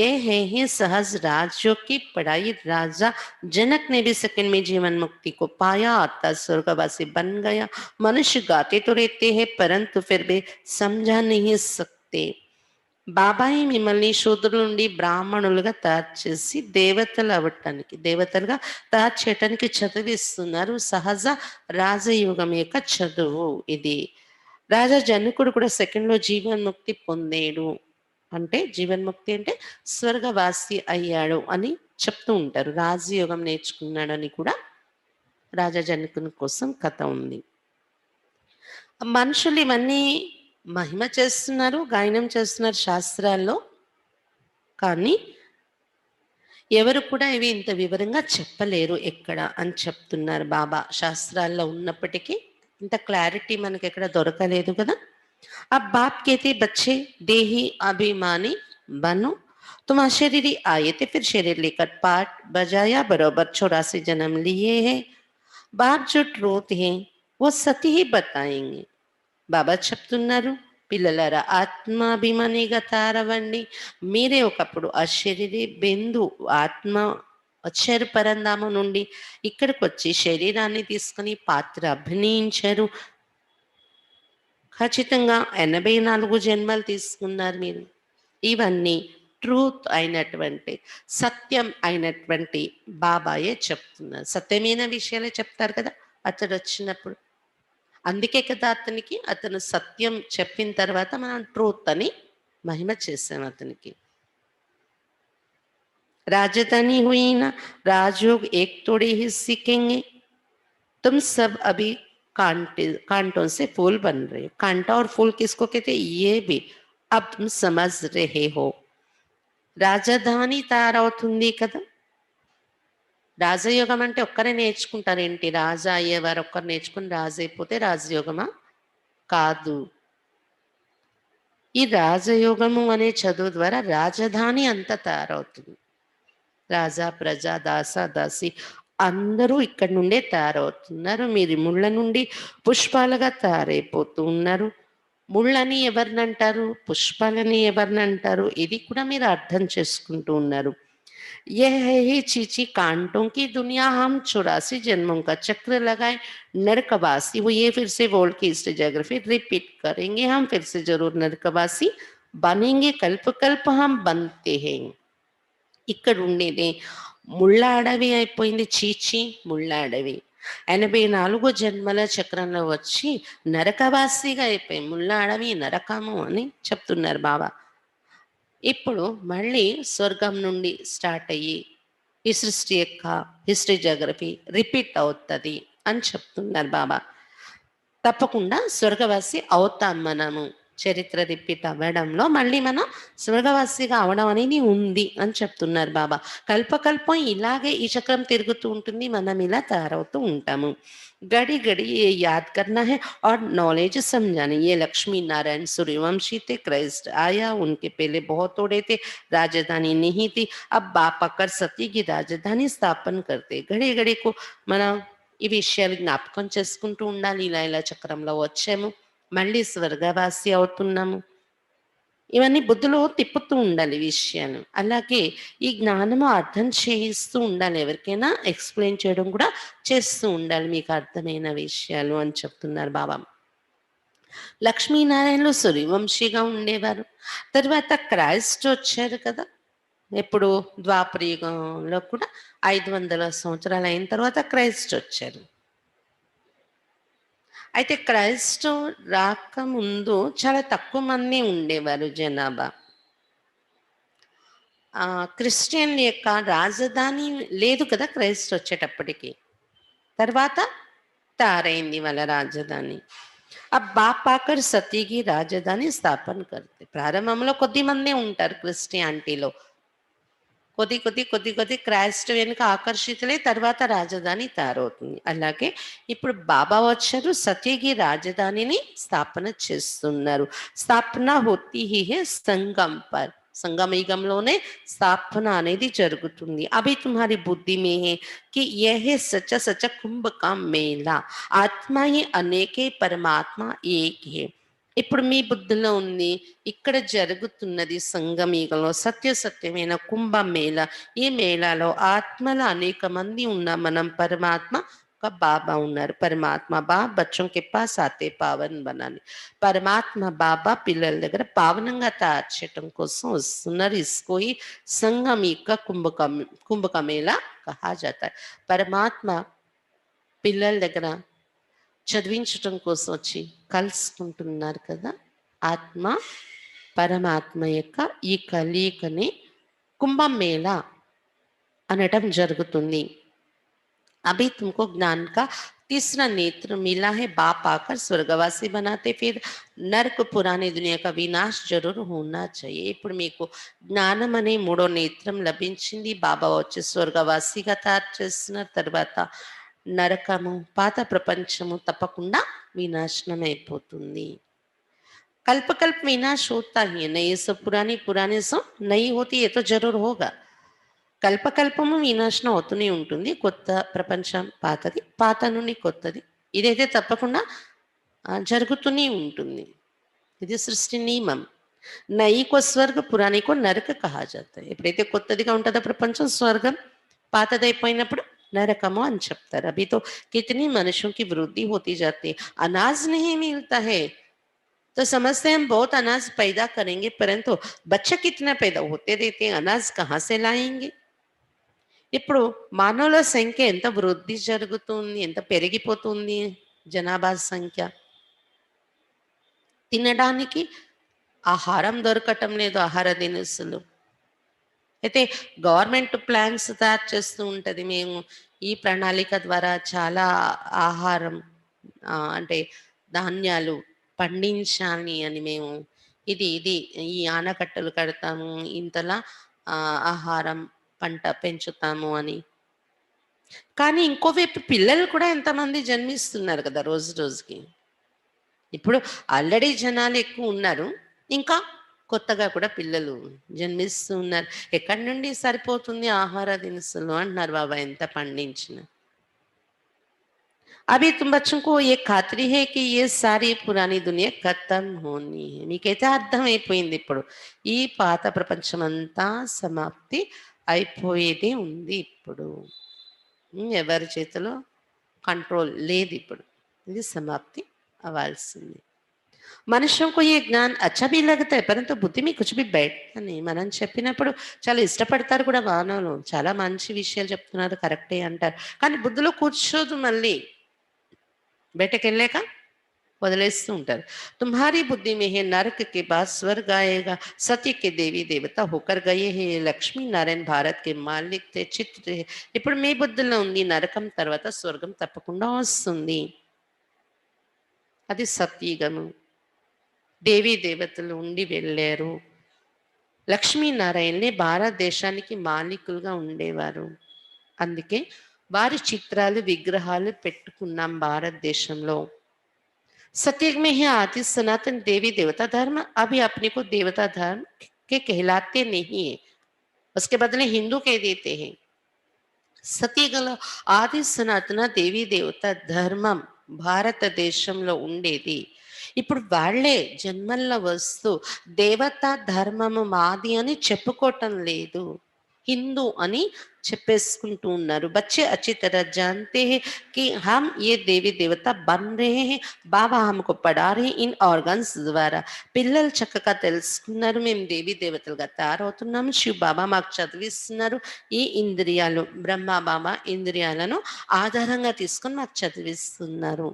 ఏ హే सहज राज्यों की पढ़ाई राजा जनक ने भी सेकंड में जीवन मुक्ति को पाया अर्थात स्वर्गवासी बन गया। मनुष्य गाते तो रहते हैं परंतु फिर भी समझा नहीं सकते। బాబాయి మిమ్మల్ని శూద్రుల నుండి బ్రాహ్మణులుగా తయారు చేసి దేవతలుగా తయారు చేయటానికి చదివిస్తున్నారు. సహజ రాజయోగం యొక్క చదువు ఇది. రాజా జనకుడు కూడా సెకండ్లో జీవన్ముక్తి పొందాడు. అంటే జీవన్ముక్తి అంటే స్వర్గవాసి అయ్యాడు అని చెప్తూ ఉంటారు. రాజయోగం నేర్చుకున్నాడని కూడా రాజా జనకుని కోసం కథ ఉంది. మనుషులు ఇవన్నీ మహిమ చేస్తున్నారు, గాయనం చేస్తున్నారు శాస్త్రాల్లో. కానీ ఎవరు కూడా ఇవి ఇంత వివరంగా చెప్పలేరు ఎక్కడ అని చెప్తున్నారు బాబా. శాస్త్రాల్లో ఉన్నప్పటికీ ఇంత క్లారిటీ మనకి ఎక్కడ దొరకలేదు కదా. अब बाप कहते बच्चे देही अभिमानी बनो, तुम अशरीरी आए थे फिर शरीर लेकर पाठ बजाया बराबर 84 जन्म लिए हैं। बाप जो ट्रूथ है वो सती ही बताएंगे. బాబా చెప్తున్నారు, పిల్లలారా ఆత్మాభిమానిగా తారవండి. మీరే ఒకప్పుడు అశరీరి బిందు ఆత్మ వచ్చారు పరంధామం నుండి. ఇక్కడికి వచ్చి శరీరాన్ని తీసుకుని పాత్ర అభినయించారు. ఖచ్చితంగా 84 జన్మలు తీసుకున్నారు మీరు. ఇవన్నీ ట్రూత్ అయినటువంటి సత్యం అయినటువంటి బాబాయే చెప్తున్నారు. సత్యమైన విషయాలే చెప్తారు కదా అతడు వచ్చినప్పుడు. అందుకే కదా అతను సత్యం చెప్పిన తర్వాత మనం ట్రూత్ అని మహిమ చేసాం అతనికి. राजधानी हुई ना राजयोग एक थोड़े ही सीखेंगे. तुम सब अभी कांटों से फूल बन रहे हो. कांटा और फूल किसको कहते हैं ये भी अब तुम समझ रहे हो. రాజధాని తయారవుతుంది కదా. రాజయోగం అంటే ఒక్కరే నేర్చుకుంటారేంటి? రాజా అయ్యేవారు ఒక్కరు నేర్చుకుని రాజు అయిపోతే రాజయోగమా? కాదు. ఈ రాజయోగము అనే చదువు ద్వారా రాజధాని అంతా తయారవుతుంది. రాజా ప్రజా దాస దాసి అందరూ ఇక్కడ నుండే తయారవుతున్నారు. మీరు ముళ్ళ నుండి పుష్పాలుగా తయారైపోతూ ఉన్నారు. ముళ్ళని ఎవరినంటారు, పుష్పాలని ఎవరినంటారు, ఇది కూడా మీరు అర్థం చేసుకుంటూ ఉన్నారు. यह है ही चीची कांटों की दुनिया. हम 84 जन्मों का चक्र लगाए नरकवासी हुए. फिर से वर्ल्ड की हिस्टोग्राफी रिपीट करेंगे. हम फिर से जरूर नरकवासी बनेंगे. कल्प कल्प हम बनते हैं. ఇక్కడ ఉండేది ముళ్ళ అడవి అయిపోయింది. చీచి ముళ్ళ అడవి 84 జన్మల చక్రంలో వచ్చి నరకవాసిగా అయిపోయి ముళ్ళ అడవి నరకము అని చెప్తున్నారు బాబా. ఇప్పుడు మళ్ళీ స్వర్గం నుండి స్టార్ట్ అయ్యి ఈ సృష్టి యొక్క హిస్టరీ జాగ్రఫీ రిపీట్ అవుతుంది అని చెప్తున్నారు బాబా. తప్పకుండా స్వర్గవాసి అవుతాం మనము. చరిత్ర రిపీట్ అవ్వడంలో మళ్ళీ మనం స్వర్గవాసిగా అవడం అనేది ఉంది అని చెప్తున్నారు బాబా. కల్పకల్పం ఇలాగే ఈ చక్రం తిరుగుతూ ఉంటుంది, మనం ఇలా తయారవుతూ ఉంటాము. घड़ी घड़ी ये याद करना है और नॉलेज समझानी. ये लक्ष्मी नारायण सूर्यवंशी थे. क्राइस्ट आया, उनके पहले बहुत थोड़े थे, राजधानी नहीं थी. अब बाप आकर सती की राजधानी स्थापन करते. घड़ी घड़ी को మనం ఈ విషయాలు జ్ఞాపకం చేసుకుంటూ ఉండాలి. ఇలా ఇలా చక్రంలో వచ్చాము, మళ్ళీ స్వర్గవాసి అవుతున్నాము. ఇవన్నీ బుద్ధిలో తిప్పుతూ ఉండాలి విషయాలు. అలాగే ఈ జ్ఞానము అర్థం చేయిస్తూ ఉండాలి. ఎవరికైనా ఎక్స్ప్లెయిన్ చేయడం కూడా చేస్తూ ఉండాలి మీకు అర్థమైన విషయాలు అని చెప్తున్నారు బాబా. లక్ష్మీనారాయణలు సూర్యవంశీగా ఉండేవారు. తర్వాత క్రైస్ట్ వచ్చారు కదా. ఎప్పుడు ద్వాపర యుగంలో కూడా 500 సంవత్సరాలు అయిన తర్వాత క్రైస్ట్ వచ్చారు. అయితే క్రైస్ట్ రాకముందు చాలా తక్కువ మంది ఉండేవారు జనాభా. క్రిస్టియన్ల యొక్క రాజధాని లేదు కదా క్రైస్ట్ వచ్చేటప్పటికి. తర్వాత తయారైంది వాళ్ళ రాజధాని. బాప్ ఆకర్ సతీకి రాజధాని స్థాపన करते ప్రారంభంలో కొద్ది మందే ఉంటారు క్రిస్టియానిటీలో. కొద్ది క్రైస్ట్ వెనుక ఆకర్షితులై తర్వాత రాజధాని తయారవుతుంది. అలాగే ఇప్పుడు బాబా వచ్చారు, సతీకి రాజధానిని స్థాపన చేస్తున్నారు. స్థాపన హోతీ హీ హై సంగం పర్. సంగమయుగంలోనే స్థాపన అనేది జరుగుతుంది. అభి తుమ్హారీ బుద్ధి మే హై కి యహ్ సచ సచ కుంభ కా మేళా, ఆత్మ హి అనేకే పరమాత్మ ఏక్ హై. ఇప్పుడు మీ బుద్ధిలో ఉంది, ఇక్కడ జరుగుతున్నది సంగమయుగంలో సత్యమైన కుంభమేళ. ఈ మేళాలో ఆత్మల అనేక మంది ఉన్నాం, మనం పరమాత్మ ఒక బాబా ఉన్నారు. పరమాత్మ బాబా బచ్చోं के पास आते पावन बनाने. పరమాత్మ బాబా పిల్లల దగ్గర పావనంగా తయారు చేయటం కోసం వస్తున్నారు. इसको ही సంగమిక కుంభక మేళ కహా జాతా है. పరమాత్మ పిల్లల దగ్గర చదివించటం కోసం వచ్చి కలుసుకుంటున్నారు కదా. ఆత్మ పరమాత్మ యొక్క ఈ కలయికని కుంభమేళ అనటం జరుగుతుంది. అభి తుమ్కో జ్ఞాన్ కా तीसरा नेत्र मिला है, बाप आकर स्वर्गवासी बनाते, फिर नरक पुरानी दुनिया का विनाश जरूर होना चाहिए. ఇప్పుడు మీకు జ్ఞానం అనే మూడో నేత్రం లభించింది. బాబా వచ్చి స్వర్గవాసిగా తయారు చేస్తున్నారు. తర్వాత నరకము పాత ప్రపంచము తప్పకుండా వినాశనం అయిపోతుంది. कल्प कल्प विनाश होता ही है, नई सब पुरानी सब नई होती है, तो जरूर होगा. కల్పకల్పము వినాశనం అవుతూనే ఉంటుంది. కొత్త ప్రపంచం పాతది, పాత నుండి కొత్తది, ఇదైతే తప్పకుండా జరుగుతూనే ఉంటుంది. ఇది సృష్టి నియమం. నయికో స్వర్గ పురాణికో నరక కహా జాతా. ఎప్పుడైతే కొత్తదిగా ఉంటుందో ప్రపంచం స్వర్గం, పాతదైపోయినప్పుడు నరకము అని చెప్తారు. అభి తో కితనీ మనుషుం కి వృద్ధి होती जाती है, अनाज नहीं मिलता है तो समझते हैं हम बहुत अनाज पैदा करेंगे, परंतु बच्चे कितना पैदा होते देते हैं, अनाज कहाँ से लाएंगे. ఇప్పుడు మానవుల సంఖ్య ఎంత వృద్ధి జరుగుతుంది, ఎంత పెరిగిపోతుంది జనాభా సంఖ్య. తినడానికి ఆహారం దొరకటం లేదు, ఆహార దినుసులు. అయితే గవర్నమెంట్ ప్లాన్స్ తయారు చేస్తూ ఉంటుంది, మేము ఈ ప్రణాళిక ద్వారా చాలా ఆహారం అంటే ధాన్యాలు పండించాలి అని, మేము ఇది ఈ ఆనకట్టలు కడతాము, ఇంతలా ఆహారం పంట పెంచుతాము అని. కానీ ఇంకోవైపు పిల్లలు కూడా ఎంతమంది జన్మిస్తున్నారు కదా రోజు రోజుకి. ఇప్పుడు ఆల్రెడీ జనాలు ఎక్కువ ఉన్నారు, ఇంకా కొత్తగా కూడా పిల్లలు జన్మిస్తూ ఉన్నారు. ఎక్కడి నుండి సరిపోతుంది ఆహార దినుసులు అంటున్నారు బాబా ఎంత పండించిన. అభి తుమ్ బచ్చోं को ये खातरी है कि ये सारी पुरानी दुनिया खत्म होनी है. మీకైతే అర్థమైపోయింది ఇప్పుడు ఈ పాత ప్రపంచం అంతా సమాప్తి అయిపోయేది ఉంది. ఇప్పుడు ఎవరి చేతిలో కంట్రోల్ లేదు, ఇప్పుడు ఇది సమాప్తి అవ్వాల్సింది. మనుషులకు को ये ज्ञान अच्छा भी लगता है, परंतु బుద్ధి में कुछ भी बैठता नहीं. మనం చెప్పినప్పుడు చాలా ఇష్టపడతారు కూడా మానవులు, చాలా మంచి విషయాలు చెప్తున్నారు కరెక్టే అంటారు, కానీ బుద్ధిలో కూర్చోదు. మళ్ళీ బయటకు వెళ్ళాక వదిలేస్తూ ఉంటారు. తుమ్హారీ బుద్ధి మే హే నరక కే బాద్ స్వర్గ ఆయేగా, సత్య కే దేవి దేవత హోకర్ గయే హే, లక్ష్మీ నారాయణ భారత్ కే మాలిక్ తే చిత్ర. ఇప్పుడు మీ బుద్ధిలో ఉంది నరకం తర్వాత స్వర్గం తప్పకుండా వస్తుంది, అది సత్యుగము. దేవీ దేవతలు ఉండి వెళ్ళారు. లక్ష్మీనారాయణనే భారతదేశానికి మాలికులుగా ఉండేవారు. అందుకే వారి చిత్రాలు విగ్రహాలు పెట్టుకున్నాం భారతదేశంలో. सत्युग में ही आदि सनातन देवी देवता धर्म अभी अपने को देवता धर्म के कहलाते नहीं है, उसके बदले हिंदू कह देते हैं. సత్యగల ఆది సనాతన దేవీ దేవత ధర్మం భారతదేశంలో ఉండేది. ఇప్పుడు వాళ్ళే జన్మల్లో వస్తూ దేవతా ధర్మము మాది అని చెప్పుకోవటం లేదు, హిందూ అని చెప్పేసుకుంటూ ఉన్నారు. बच्चे अच्छी तरह जानते हैं कि हम ये देवी देवता बन रहे हैं, बाबा हमको पढ़ा रहे हैं इन ऑर्गन्स ద్వారా. పిల్లలు చక్కగా తెలుసుకున్నారు, మేము దేవి దేవతలుగా తయారవుతున్నాము, శివ బాబా మాకు చదివిస్తున్నారు. ఈ ఇంద్రియాలు బ్రహ్మ బాబా ఇంద్రియాలను ఆధారంగా తీసుకొని మాకు చదివిస్తున్నారు.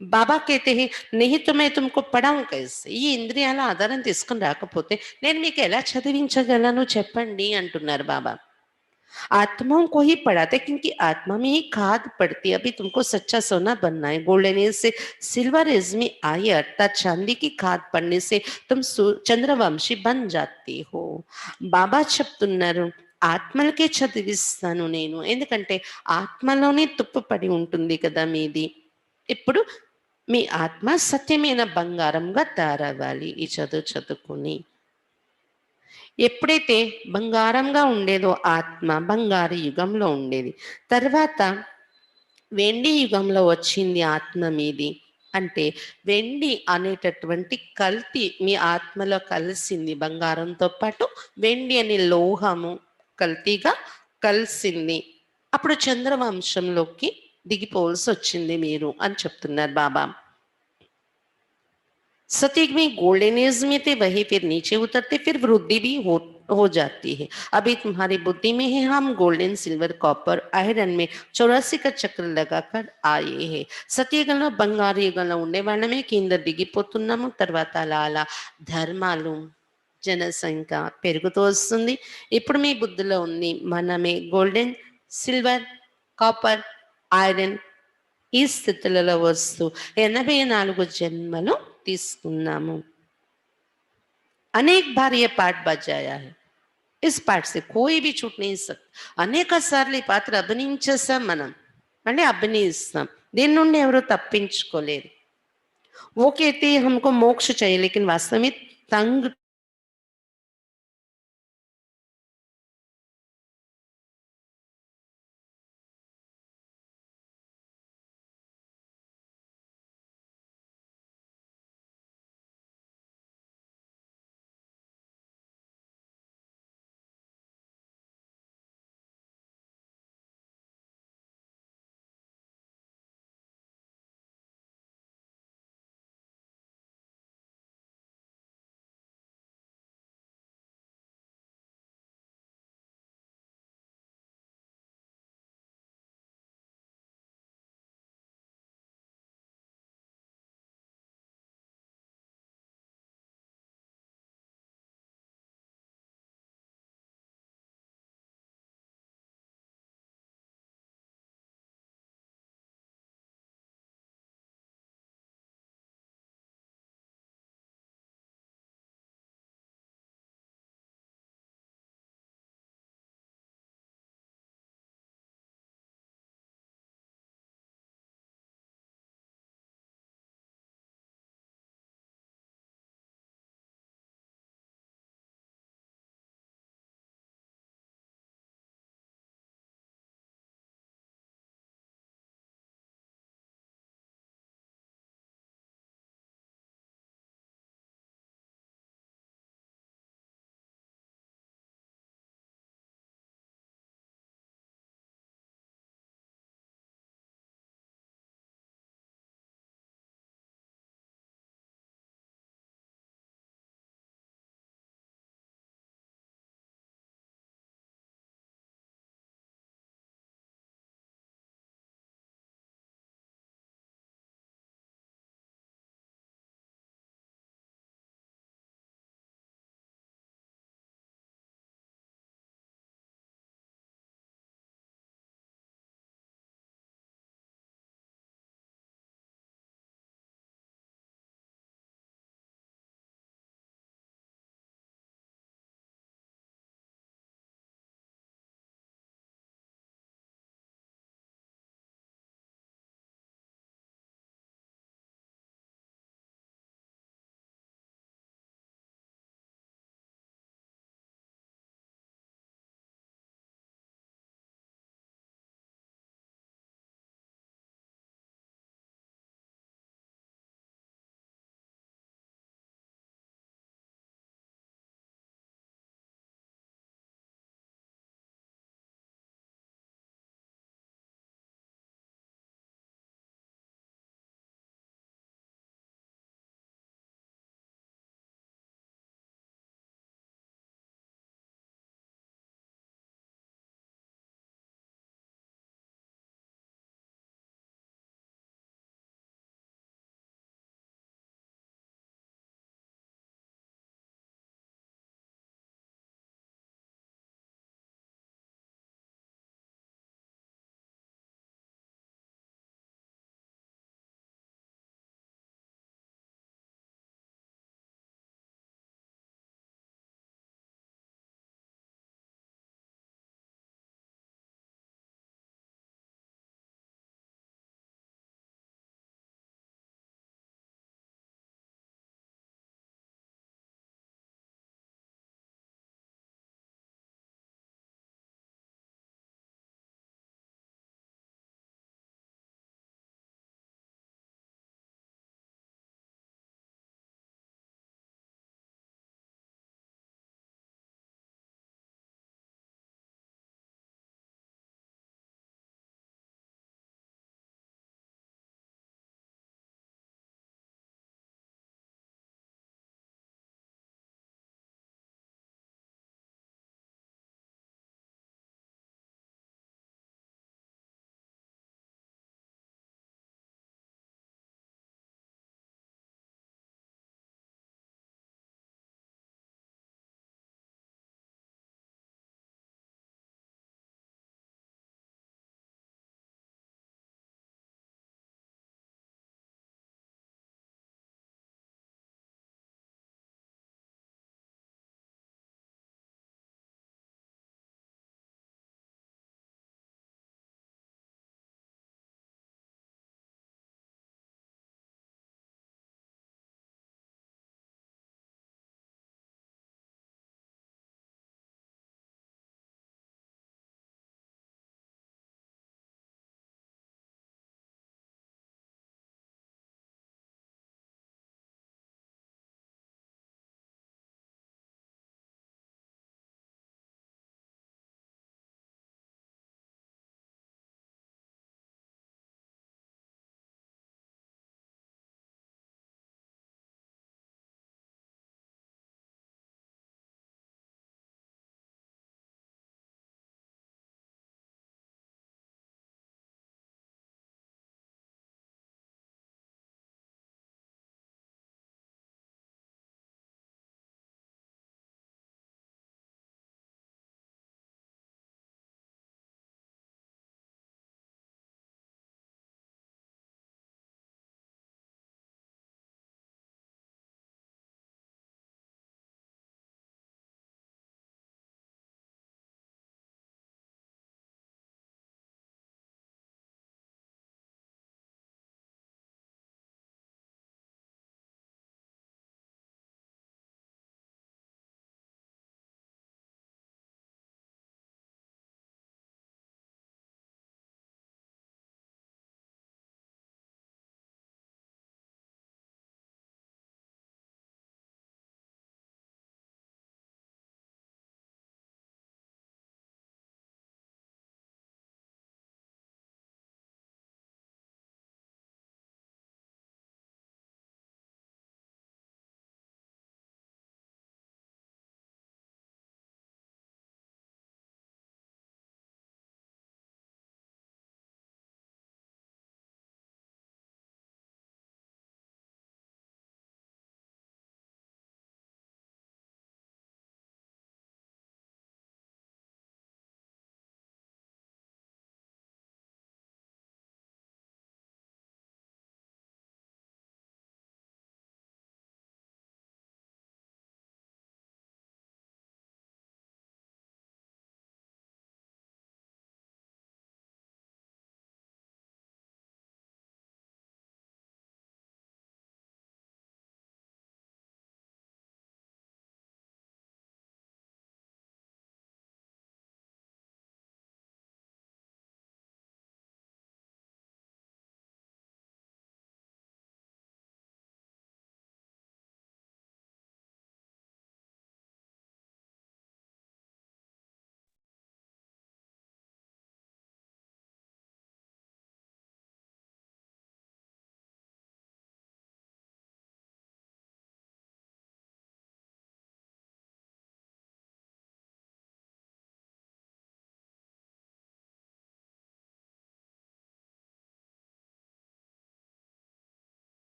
బాబా कहते हैं नहीं तो मैं तुमको पढ़ाऊं कैसे. ఈ ఇంద్రియాల ఆధారం తీసుకుని రాకపోతే నేను మీకు ఎలా చదివించగలను చెప్పండి అంటున్నారు బాబా. आत्माओं को ही पढ़ाते हैं, क्योंकि आत्मा में ही खाद पड़ती है। अभी तुमको सच्चा सोना बनना है, गोल्डन एज से सिल्वर एज में आई, अर्थात चांदी की खाद पड़ने से तुम చంద్రవంశి बन जाती हो। బాబా చెప్తున్నారు, ఆత్మలకే చదివిస్తాను నేను, ఎందుకంటే ఆత్మలోనే తుప్పు పడి ఉంటుంది కదా మీది. ఇప్పుడు మీ ఆత్మ సత్యమైన బంగారంగా తయారవ్వాలి ఈ చదువు చదువుకుని. ఎప్పుడైతే బంగారంగా ఉండేదో ఆత్మ, బంగారు యుగంలో ఉండేది. తర్వాత వెండి యుగంలో వచ్చింది ఆత్మ మీది. అంటే వెండి అనేటటువంటి కల్తీ మీ ఆత్మలో కలిసింది. బంగారంతో పాటు వెండి అనే లోహము కల్తీగా కలిసింది. అప్పుడు చంద్రవంశంలోకి దిగిపోవాల్సి వచ్చింది మీరు అని చెప్తున్నారు బాబా. सतयुग में गोल्डन एज में थे, वही फिर नीचे उतरते, फिर वृद्धि भी हो जाती है। अभी तुम्हारी बुद्धि में है, हम गोल्डन सिल्वर कॉपर आयरन में 84 का चक्र लगाकर आए हैं। సత్యయుగంలో బంగారు యుగంలో ఉండేవాళ్ళమే, కింద దిగిపోతున్నాము. తర్వాత అలా అలా ధర్మాలు జనసంఖ్య పెరుగుతూ వస్తుంది. ఇప్పుడు మీ బుద్ధిలో ఉంది మనమే గోల్డెన్ సిల్వర్ కాపర్ ఐరన్ ఈ స్థితులలో వస్తూ 84 జన్మలు తీసుకున్నాము. अनेक बार ये पाठ बजाया है, इस पाठ से कोई भी छूट नहीं सकता. అనేక సార్లు ఈ పాత్ర అభినయించేసాం మనం, మళ్ళీ అభినయిస్తాం. దీని నుండి ఎవరు తప్పించుకోలేరు. वो कहते हैं हमको मोक्ष चाहिए, लेकिन वास्तव में तंग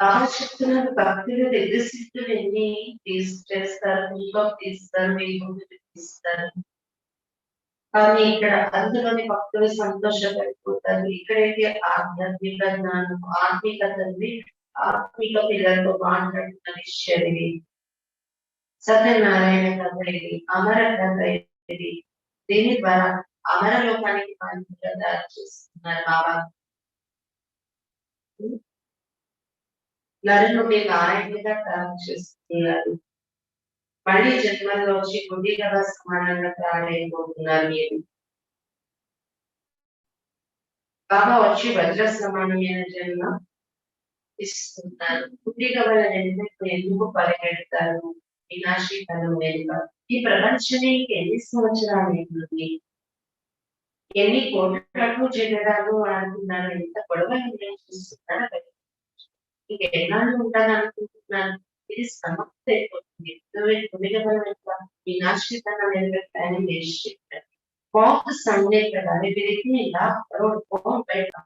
బాగా చెప్తున్నారు భక్తులు దగ్గర స్థితులు ఎన్ని చేస్తారు ఇంకా తీస్తారు మీకు తీస్తారు కానీ ఇక్కడ అందులోని భక్తులు సంతోషపడిపోతారు ఇక్కడైతే ఆధ్యాత్మిక జ్ఞానం ఆత్మికతని ఆత్మిక పిల్లలతో మాట్లాడుతున్న విషయం ఇది సత్యనారాయణ కథ ఇది అమర కథ ఇది దీని ద్వారా అమర లోకానికి మానవులుగా తయారు చేస్తున్నారు బాబా నరుని నారాయణుడిగా తయారు చేస్తున్నారు మళ్ళీ జన్మల్లో వచ్చి గుడి కదా సమానంగా తయారైపోతున్నారు మీరు బాబా వచ్చి వజ్ర సమానమైన జన్మ ఇస్తున్నారు గుడి కవల ఎందుకు పరిగెడతారు వినాశీకరం వెనుక ఈ ప్రపంచమే ఎన్ని సంవత్సరాలు ఉంటుంది ఎన్ని కోట్లకు జగడాలు అంటున్నారు ఎంత గొడవ చూస్తున్నారు ఇంకా ఎన్నాళ్ళు ఉంటాను అనుకుంటున్నాను ఇది సమాప్తి అయిపోతుంది వినాశీకరణ ప్లానింగ్ చేసి చెప్పారు बहुत सामने प्रकारे विधि लाख करोड़ कौन बैठा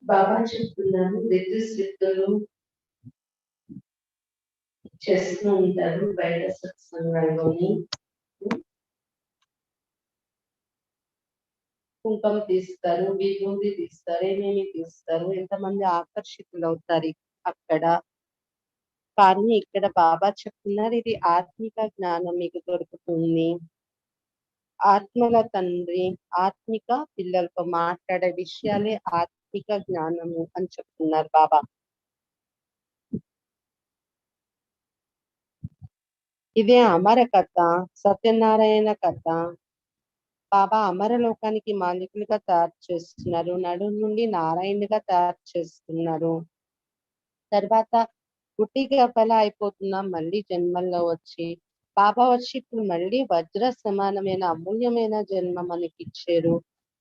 బాబా చెప్తున్నాను విద్యుత్ స్థితులు చేస్తూ ఉంటారు బయట సత్సంగాల్లోని కుంకం తీస్తారు విభూతి తీస్తారు ఏమేమి తీస్తారు ఎంతమంది ఆకర్షితులు అవుతారు అక్కడ కానీ ఇక్కడ బాబా చెప్తున్నారు ఇది ఆత్మిక జ్ఞానం మీకు దొరుకుతుంది ఆత్మల తండ్రి ఆత్మిక పిల్లలతో మాట్లాడే విషయాలే ఆత్మిక జ్ఞానము అని చెప్తున్నారు బాబా ఇదే అమర కథ సత్యనారాయణ కథ బాబా అమర లోకానికి మాలికులుగా తయారు చేస్తున్నారు నడు నుండి నారాయణుగా తయారు చేస్తున్నారు తర్వాత గుడ్డిగా బల అయిపోతున్నాం మళ్ళీ జన్మల్లో వచ్చి బాబా వచ్చి ఇప్పుడు మళ్ళీ వజ్ర సమానమైన అమూల్యమైన జన్మ మనకి ఇచ్చారు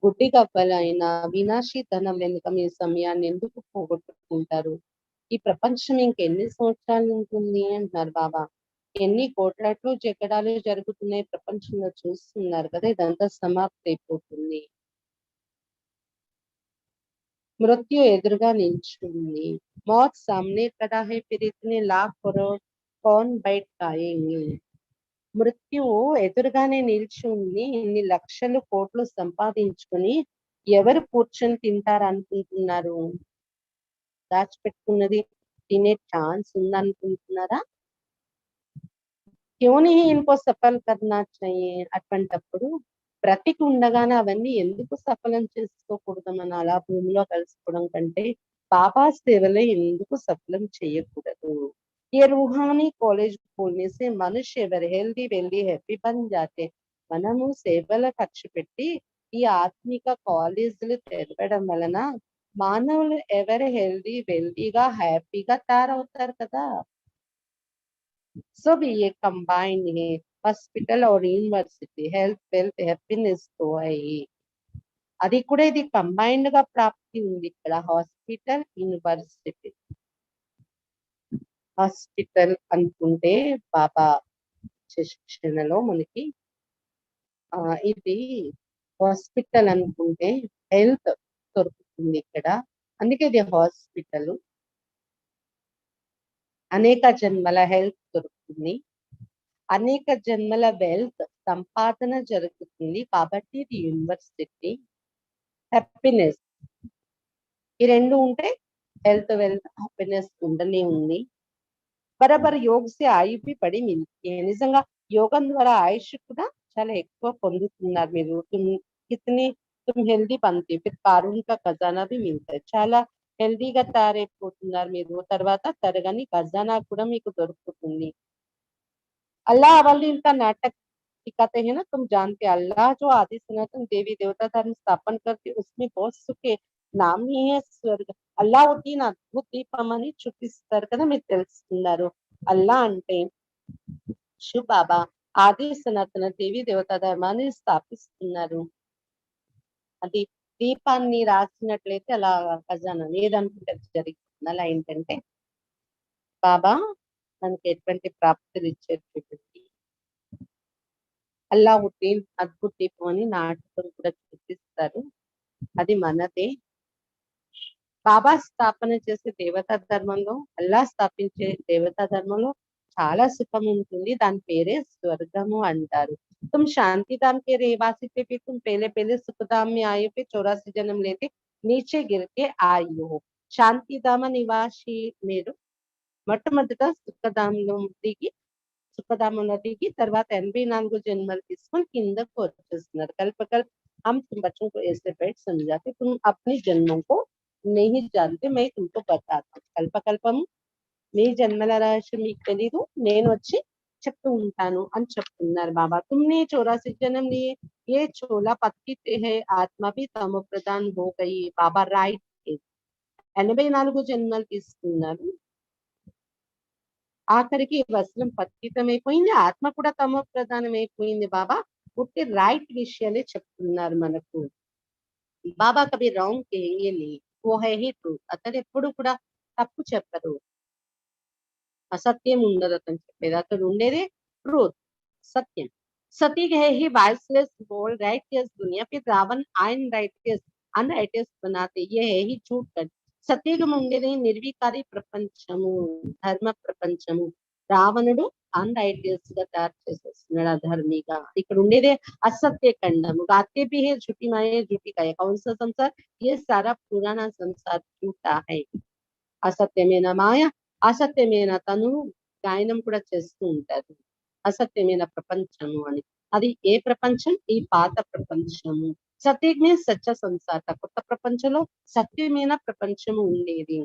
గుడ్డి గవ్వలైన వినాశీ ధనం వెనుక మీ సమయాన్ని ఎందుకు పోగొట్టుకుంటారు ఈ ప్రపంచం ఇంకెన్ని సంవత్సరాలు ఉంటుంది అంటున్నారు బాబా ఎన్ని కోట్లట్లు జగడాలు జరుగుతున్నాయి ప్రపంచంలో చూస్తున్నారు కదా ఇదంతా సమాప్తి అయిపోతుంది मृत्यु ఎదురుగా నిల్చుంది मौत सामने खड़ा है फिर इतने लाख करोड़ कौन बैठ पाएंगे మృత్యువు ఎదురుగానే నిల్చుంది ఇన్ని లక్షలు కోట్లు సంపాదించుకుని ఎవరు కూర్చొని తింటారు అనుకుంటున్నారు దాచిపెట్టుకున్నది తినే ఛాన్స్ ఉందనుకుంటున్నారా क्यों नहीं इनको सफल करना चाहिए అటువంటప్పుడు బ్రతికి ఉండగానే అవన్నీ ఎందుకు సఫలం చేసుకోకూడదు మన అలా భూమిలో కలుసుకోవడం కంటే బాబా సేవలో ఎందుకు సఫలం చేయకూడదు ये रूहानी कॉलेज खोलने से मनुष्य ఎవరు హెల్దీ వెల్దీ హ్యాపీ బన్ జాతే మనము సేవల ఖర్చు పెట్టి ఈ ఆత్మిక కాలేజీలు తెరవడం వలన మానవులు ఎవరు హెల్దీ వెల్దీగా హ్యాపీగా తయారవుతారు కదా सब ये कंबाइंड है హాస్పిటల్ और యూనివర్సిటీ హెల్త్ వెల్త్ హ్యాపీనెస్ తో అయ్యి అది కూడా ఇది కంబైన్డ్ గా ప్రాప్తి ఉంది ఇక్కడ హాస్పిటల్ యూనివర్సిటీ హాస్పిటల్ అనుకుంటే బాబా శిక్షణలో మనకి ఇది హాస్పిటల్ అనుకుంటే హెల్త్ దొరుకుతుంది ఇక్కడ అందుకే ఇది హాస్పిటల్ అనేక జన్మల హెల్త్ దొరుకుతుంది అనేక జన్మల వెల్త్ సంపాదన జరుగుతుంది కాబట్టి ఇది యూనివర్సిటీ హ్యాపీనెస్ ఈ రెండు ఉంటే हेल्थ वेल्थ हैप्पीनेस ఉండనే ఉంది బరాబర్ యోగ से आयु भी बड़ी मिलती है నిజంగా యోగం ద్వారా ఆయుష్ కూడా చాలా ఎక్కువ పొందుతున్నారు మీరు कितनी तुम हेल्दी बनते फिर कारून का खजाना भी मिलता है చాలా హెల్దీగా తయారైపోతున్నారు మీరు తర్వాత తరగని ఖజానా కూడా మీకు దొరుకుతుంది अल्लाह अवली इनका नाटक दिखाते हैं ना तुम जानते अल्लाह जो आदि सनातन देवी देवता धर्म स्थापन करती उसमें बहुत सुख है नाम ही है स्वर्ग అల్లావుద్దీన్ అద్భుత దీపం అని చూపిస్తారు కదా, మీరు తెలుసుకున్నారు. అల్లా అంటే శివ్ బాబా ఆది సనాతన దేవి దేవతా ధర్మాన్ని స్థాపిస్తున్నారు. అది దీపాన్ని రాసినట్లయితే అలా ఖజానా ఏదనుకుంటే జరుగుతుంది. అలా ఏంటంటే బాబా మనకి ఎటువంటి ప్రాప్తులు ఇచ్చేది చూపించి అల్లావుద్దీన్ అద్భుత దీపం అని నాటకం కూడా చూపిస్తారు. అది మనదే. బాబా స్థాపన చేసే దేవతా ధర్మంలో, అల్లా స్థాపించే దేవతా ధర్మంలో చాలా సుఖం ఉంటుంది. దాని పేరే స్వర్గము అంటారు. तुम शांति धाम के रहवासी थे, फिर तुम पहले पहले सुख धाम में आए, फिर 84 जन्म लेते नीचे गिर के आई हो. శాంతిధామ నివాసి మీరు మొట్టమొదట సుఖధామంలో దిగి సుఖధామంలో దిగి తర్వాత 84 జన్మలు తీసుకొని కిందకు వచ్చేస్తున్నారు. కల్పకల్ప हम तुम बच्चों को ऐसे बैठ समझाते, तुम अपनी जन्मों को नहीं जानते, मैं तुमको बताता हूँ. కల్పకల్పము మీ జన్మల రహస్యం మీకు తెలీదు, నేను వచ్చి చెప్తూ ఉంటాను అని చెప్తున్నారు బాబా. तुमने 84 जन्म लिए, ये चोला पत्ती है, आत्मा भी तमो प्रधान हो गई. బాబా రైట్ 84 జన్మలు తీసుకున్నారు. ఆఖరికి వస్త్రం పతితమైపోయింది, ఆత్మ కూడా తమో ప్రధానమైపోయింది. బాబా పుట్టి రైట్ విషయాలే చెప్తున్నారు మనకు. బాబా కవి రాంగ్ కहेंगे नहीं, वो है ही ट्रूथ. అతను ఎప్పుడు కూడా తప్పు చెప్పరు, అసత్యం ఉండదు అతను చెప్పేది. అతను ఉండేదే ట్రూత్, సత్యం. सती है ही वाइसलेस बोल राइटियस दुनिया, फिर रावण आइन राइटियस अनराइटियस बनाते, ये है ही झूठ कर. సత్యయుగం ఉండేది నిర్వికారి ప్రపంచము, ధర్మ ప్రపంచము. రావణుడు అన్రైటియస్ గా తయారు చేసేస్తున్నాడు, అధర్మిగా. ఇక్కడ ఉండేదే असत्य खंडम. गाते भी है झूठी माए झूठी काया, कौन सा संसार, ये सारा पुराना संसार झूठा है. అసత్యమైన మాయ, అసత్యమైన తను గాయనం కూడా చేస్తూ ఉంటారు. అసత్యమైన ప్రపంచము అని. అది ఏ ప్రపంచం? ఈ పాత ప్రపంచము. సత్యమే సత్య సంసార, కొత్త ప్రపంచంలో సత్యమైన ప్రపంచము ఉండేది.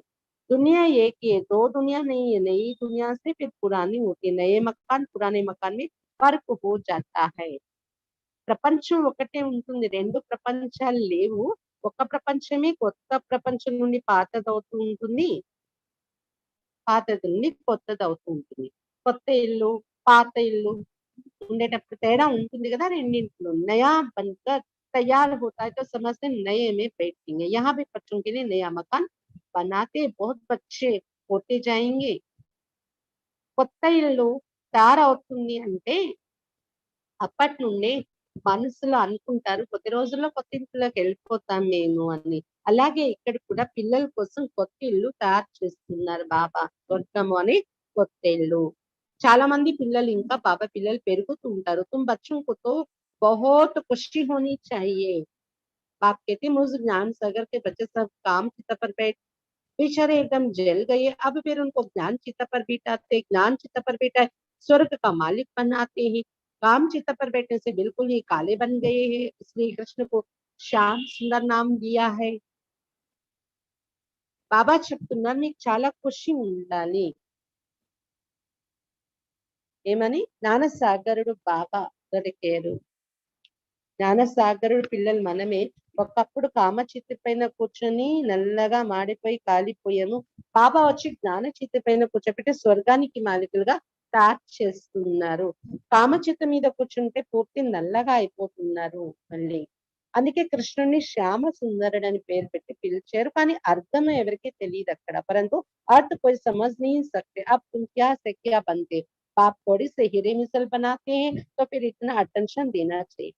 दुनिया एक ही है, दो दुनिया नहीं है. नई दुनिया से फिर पुरानी होती है, नए मकान पुराने मकान में फर्क हो जाता है. ప్రపంచం ఒకటే ఉంటుంది, రెండు ప్రపంచాలు లేవు. ఒక ప్రపంచమే కొత్త ప్రపంచం నుండి పాతదవుతూ ఉంటుంది, పాతది నుండి కొత్తది అవుతూ ఉంటుంది. కొత్త ఇల్లు పాత ఇల్లు ఉండేటప్పుడు తేడా ఉంటుంది కదా రెండింటిలో. नया बनकर तैयार होता है तो समझते नए में बैठेंगे. यहाँ भी बच्चों के लिए नया मकान बनाते, बहुत बच्चे होते जाएंगे. కొత్త ఇల్లు తయారవుతుంది అంటే అప్పటి నుండే మనసులో అనుకుంటారు, కొద్ది రోజుల్లో కొత్త ఇంట్లోకి వెళ్ళిపోతాం నేను అని. అలాగే ఇక్కడ కూడా పిల్లల కోసం కొత్త ఇల్లు తయారు చేస్తున్నారు బాబా. స్వర్గము అని కొత్త ఇల్లు. చాలా మంది పిల్లలు ఇంకా బాబా పిల్లలు పెరుగుతూ ఉంటారు. तुम बच्चों को तो बहुत खुशी होनी चाहिए. बाप कहते मुझ ज्ञान सागर के बच्चे सब काम चिता पर बैठ बेचारे एकदम जल गए. अब फिर उनको ज्ञान चिता पर बिठाते, ज्ञान चिता पर बिठाए स्वर्ग का मालिक बनाते हैं. काम चिता पर बैठने से बिल्कुल ही काले बन गए हैं, इसलिए कृष्ण को श्याम सुंदर नाम दिया है. బాబా చెప్తున్నారు నీకు చాలా ఖుషి ఉండాలి. ఏమని? జ్ఞానసాగరుడు బాబా దొరికారు. జ్ఞానసాగరుడు పిల్లలు మనమే. ఒకప్పుడు కామచిత్త పైన కూర్చొని నల్లగా మాడిపోయి కాలిపోయాము. బాబా వచ్చి జ్ఞానచిత్త పైన కూర్చోబెట్టి స్వర్గానికి మాలికలుగా తయారు చేస్తున్నారు. కామచిత్త మీద కూర్చుంటే పూర్తి నల్లగా అయిపోతున్నారు మళ్ళీ. అందుకే కృష్ణుని శ్యామ సుందరుడు అని పేరు పెట్టి పిలిచారు. కానీ అర్థం ఎవరికి తెలియదు అక్కడ. పరంతు अर्थ कोई समझ नहीं सकते. अब तुम क्या से क्या बनते, बाप थोड़ी से हीरे मिसल बनाते हैं तो फिर इतना अटेंशन देना चाहिए.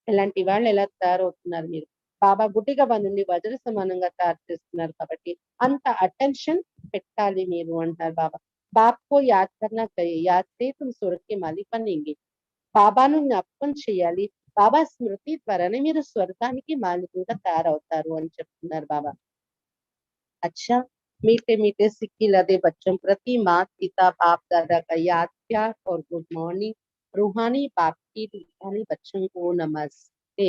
ఇలాంటి వాళ్ళు ఎలా తయారవుతున్నారు మీరు? బాబా గుడ్డిగా బంధుని వజ్ర సమానంగా తయారు చేస్తున్నారు కాబట్టి అంత అటెన్షన్ పెట్టాలి మీరు అంటారు బాబా. బాప్కో యాద్ కర్నా चाहिए, యాద్ से तुम स्वर्ग के मालिक बनेंगे. బాబాను జ్ఞాపకం చేయాలి. బాబా స్మృతి ద్వారానే మీరు స్వర్గానికి మాలికులుగా తయారవుతారు అని చెప్తున్నారు బాబా. अच्छा मीठे मीठे सिक्की लदे बच्चों प्रति माता पिता बाप दादा का याद प्यार और गुड मॉर्निंग. रूहानी बाप की रूहानी बच्चों को नमस्ते.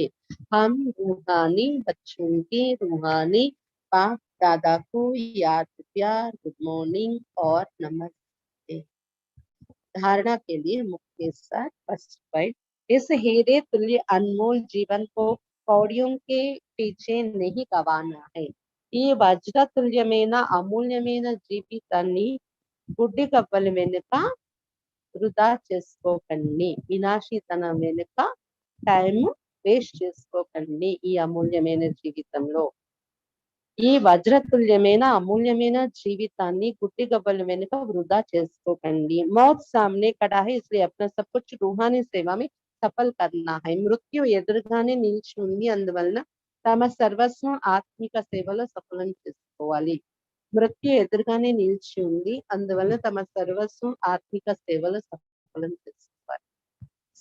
हम रूहानी बच्चों के रूहानी बाप दादा को याद प्यार गुड मॉर्निंग और नमस्ते. धारणा के लिए मुख्य साथ फर्स्ट पॉइंट, इस हीरे तुल्य अनमोल जीवन को कौड़ियों के पीछे नहीं गंवाना है. ఈ వజ్రతుల్యమైన అమూల్యమైన జీవితాన్ని గుడ్డి కప్పల వెనుక వృధా చేసుకోకండి. వినాశీతనం వెనుక టైం వేస్ట్ చేసుకోకండి. ఈ అమూల్యమైన జీవితంలో ఈ వజ్రతుల్యమైన అమూల్యమైన జీవితాన్ని गुड्डी गब्बल వెనుక వృధా చేసుకోకండి. मौत सामने खड़ा है इसलिए अपना सब कुछ रूहानी सेवा में సఫల్ करना है. మృత్యు ఎదురుగానే నిలిచి ఉంది, అందువలన తమ సర్వస్వం ఆత్మిక సేవలో సఫలం చేసుకోవాలి. మృత్యు ఎదురుగానే నిలిచి ఉంది, అందువలన తమ సర్వస్వం ఆత్మిక సేవలో సఫలం చేసుకోవాలి.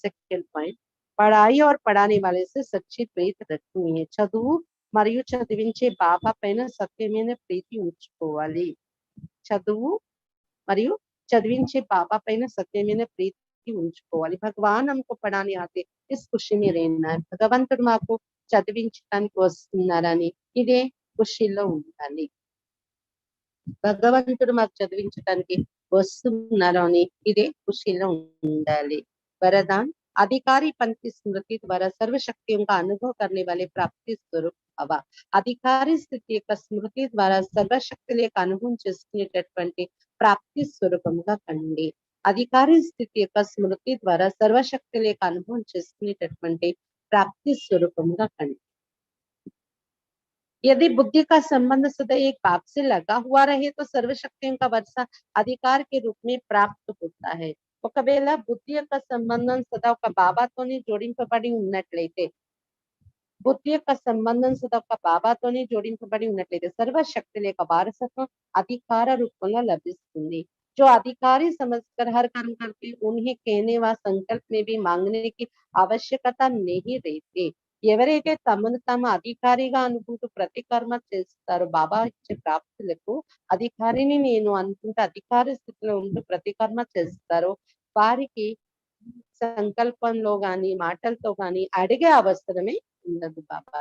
సెకండ్ పాయింట్, పढ़ाई और पढ़ाने वाले से सच्ची प्रीत रखनी है. చదువు మరియు చదివించే బాబా పైన సత్యమైన ప్రీతి ఉంచుకోవాలి. చదువు మరియు చదివించే బాబా పైన సత్యమైన ప్రీతి ఉంచుకోవాలి. భగవాన్ हमको पढ़ाने आते इस खुशी में रहना है. భగవంతుడు మాకు చదివించడానికి వస్తున్నారని ఇదే ఖుషీలో ఉండాలి. భగవంతుడు మాకు చదివించడానికి వస్తున్నారు అని ఇదే ఖుషీలో ఉండాలి. वरदान, अधिकारीपन की स्मृति द्वारा सर्व शक्तियों का अनुभव करने वाले प्राप्ति स्वरूप हवा. అధికారి స్థితి యొక్క స్మృతి ద్వారా సర్వశక్తుల యొక్క అనుభవం చేసుకునేటటువంటి ప్రాప్తి స్వరూపంగా కండి. అధికారి స్థితి యొక్క స్మృతి ద్వారా సర్వశక్తుల యొక్క అనుభవం చేసుకునేటటువంటి ప్రాప్తి స్వరూపంగా కండి. यदि बुद्धि का संबंध सदा एक बाप से लगा हुआ रहे तो सर्वशक्तियों का वर्षा अधिकार के रूप में प्राप्त होता है. ఒకవేళ బుద్ధి యొక్క సంబంధం సదా ఒక బాబాతోనే జోడింపబడి ఉన్నట్లయితే సర్వశక్తుల యొక్క వారసత్వం అధికార రూపంలో లభిస్తుంది. जो अधिकारी समझकर हर काम करते उन्हें कहने व संकल्प में भी मांगने की आवश्यकता नहीं रहती. ఎవరైతే తమను తాము అధికారిగా అనుకుంటూ ప్రతి కర్మ చేస్తారో బాబా ఇచ్చే ప్రాప్తులకు అధికారిని నేను అనుకుంటూ అధికార స్థితిలో ఉంటూ ప్రతి కర్మ చేస్తారో వారికి సంకల్పంలో గాని మాటలతో గాని అడిగే అవసరమే ఉండదు బాబా.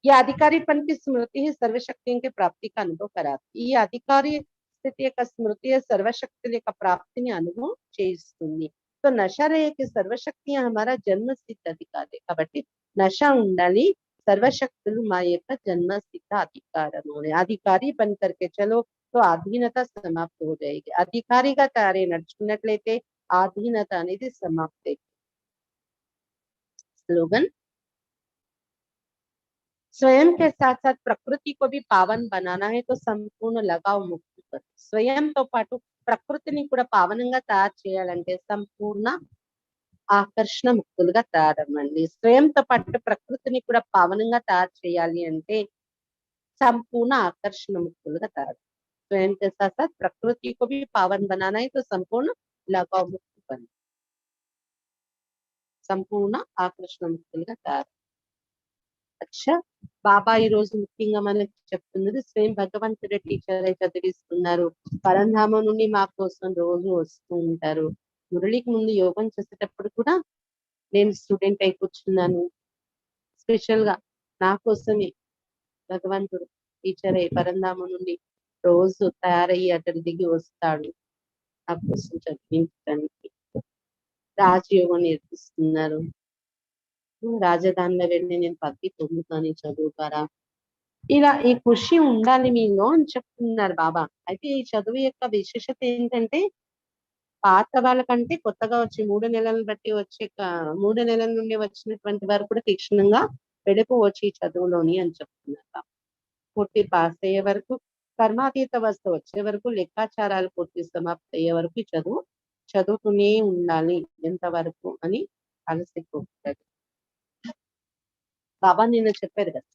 ఈ అధికారిపन की स्मृति ही सर्वशक्तियों की प्राप्ति का अनुभव कराती. ఈ అధికారి స్థితి యొక్క స్మృతి సర్వశక్తుల యొక్క ప్రాప్తిని అనుభవం చేయిస్తుంది. तो नशा रहे कि सर्वशक्ति हमारा जन्म सिद्ध अधिकार है. కాబట్టి నశ ఉండాలి. సర్వశక్తులు మా యొక్క జన్మ సిద్ధ అధికారము. అధికారి బన్ करके चलो तो అధీనత సమాప్త हो जाएगी. అధికారిగా తయారై నడుచుకున్నట్లయితే ఆధీనత అనేది సమాప్తి. स्लोगन, स्वयं के साथ साथ प्रकृति को भी पावन बनाना है तो संपूर्ण लगाव मुक्त कर. స్వయంతో పాటు ప్రకృతిని కూడా పావనంగా తయారు చేయాలంటే సంపూర్ణ ఆకర్షణ ముక్తులుగా తయారవ్వండి. స్వయంతో పాటు ప్రకృతిని కూడా పావనంగా తయారు చేయాలి అంటే సంపూర్ణ ఆకర్షణ ముక్తులుగా తయారు. स्वयं के साथ साथ प्रकृति को भी पावन बनाना है तो संपूर्ण लगाव मुक्त बन, సంపూర్ణ ఆకర్షణ ముక్తులుగా తయారు. అచ్చా, బాబా ఈ రోజు ముఖ్యంగా మనకి చెప్తున్నది స్వయం భగవంతుడే టీచర్ అయి చదివిస్తున్నారు. పరంధామం నుండి మా కోసం రోజు వస్తూ ఉంటారు. మురళికి ముందు యోగం చేసేటప్పుడు కూడా నేను స్టూడెంట్ అయి కూర్చున్నాను. స్పెషల్ గా నా కోసమే భగవంతుడు టీచర్ అయి పరంధామం నుండి రోజు తయారయ్యి అతడి దిగి వస్తాడు నా కోసం చదివించడానికి. రాజయోగం నేర్పిస్తున్నారు. రాజధానిలో వెళ్ళి నేను పత్తి పొందుతాను ఈ చదువు ద్వారా. ఇలా ఈ ఖుషి ఉండాలి మీలో అని చెప్తున్నారు బాబా. అయితే ఈ చదువు యొక్క విశేషత ఏంటంటే పాత వాళ్ళకంటే కొత్తగా వచ్చి 3 నెలలను బట్టి వచ్చే 3 నెలల నుండి వచ్చినటువంటి వారు కూడా తీక్షణంగా వెళ్ళిపోవచ్చు ఈ చదువులోని అని చెప్తున్నారు బాబా. పూర్తి పాస్ అయ్యే వరకు, కర్మాతీత అవస్థ వచ్చే వరకు, లెక్కాచారాలు పూర్తి సమాప్తి అయ్యే వరకు ఈ చదువు చదువుతూనే ఉండాలి ఎంతవరకు అని అలసిపోతుంది. బాబా నిన్న చెప్పారు కదా,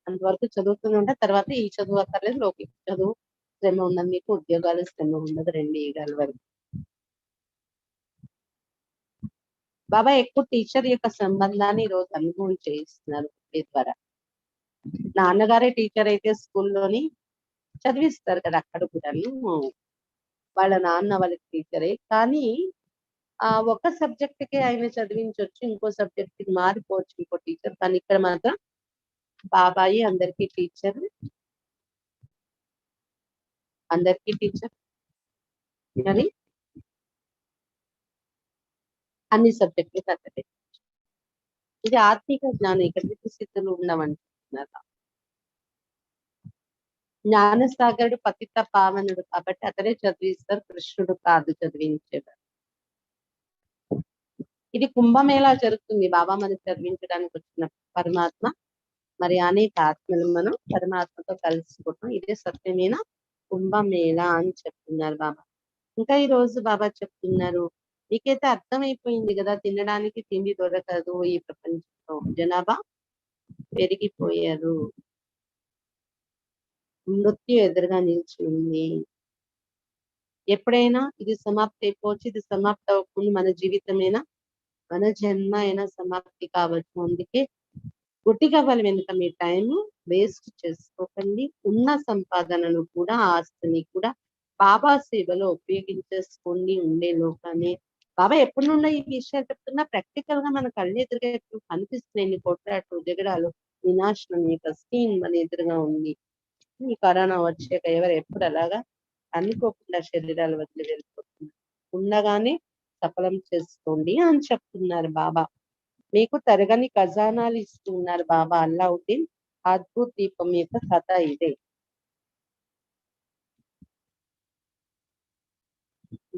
అంతవరకు చదువుతూనే ఉంటే తర్వాత ఈ చదువు అక్కర్లేదు, లౌకిక చదువు శ్రమ ఉన్నది, మీకు ఉద్యోగాలు శ్రమ ఉండదు 2 యుగాల వరకు. బాబా ఎక్కువ టీచర్ యొక్క సంబంధాన్ని ఈ రోజు అనుభవం చేయిస్తున్నారు ఈ ద్వారా. నాన్నగారే టీచర్ అయితే స్కూల్లోని చదివిస్తారు కదా, అక్కడ కూడా వాళ్ళ నాన్న వాళ్ళకి టీచరే. కానీ ఒక సబ్జెక్ట్ కి ఆయన చదివించవచ్చు, ఇంకో సబ్జెక్ట్ కి మారిపోవచ్చు ఇంకో టీచర్. కానీ ఇక్కడ మాత్రం బాబాయి అందరికీ టీచర్, అందరికీ టీచర్. మరి అన్ని సబ్జెక్టులు కట్టలేదు. ఇది ఆత్మిక జ్ఞానం, ఇక్కడ స్థితులు ఉండమంటున్నారు. జ్ఞానసాగరుడు పతిత పావనుడు కాబట్టి అతనే చదివిస్తారు, కృష్ణుడు కాదు చదివించేవారు. ఇది కుంభమేళా జరుగుతుంది బాబా మనకు చదివించడానికి వచ్చిన పరమాత్మ. మరి అనేక ఆత్మలు మనం పరమాత్మతో కలుసుకోవటం ఇదే సత్యమైన కుంభమేళా అని చెప్తున్నారు బాబా. ఇంకా ఈ రోజు బాబా చెప్తున్నారు, మీకైతే అర్థమైపోయింది కదా, తినడానికి తిండి దొరకదు ఈ ప్రపంచంలో, జనాభా పెరిగిపోయారు, మృత్యు ఎదురుగా నిలిచి ఉంది, ఎప్పుడైనా ఇది సమాప్తి అయిపోవచ్చు, ఇది సమాప్తి అవ్వకుండా మన జీవితమైనా మన జన్మ అయినా సమాప్తి కావచ్చు. అందుకే గుడ్డిగా వాళ్ళ వెనుక మీ టైం వేస్ట్ చేసుకోకండి. ఉన్న సంపాదనను కూడా ఆస్తిని కూడా బాబా సేవలో ఉపయోగించేసుకోండి. ఉండే లోకాన్ని బాబా ఎప్పటి నుండో ఈ విషయాలు చెప్తున్నా ప్రాక్టికల్ గా మన కళ్ళు ఎదురుగా ఇప్పుడు కనిపిస్తున్నాయి. కొట్లాట్లు జగడాలు వినాశనం యొక్క స్కీమ్ మన ఎదురుగా ఉంది. ఈ కరోనా వచ్చాక ఎవరు ఎప్పుడు అలాగా అనుకోకుండా శరీరాలు వదిలి వెళ్ళిపోతున్నారు. ఉండగానే సఫలం చేసుకోండి అని చెప్తున్నారు బాబా. మీకు తరగని ఖజానాలు ఇస్తున్నారు బాబా. అల్లావుద్దీన్ అద్భుత దీపం యొక్క కథ ఇదే.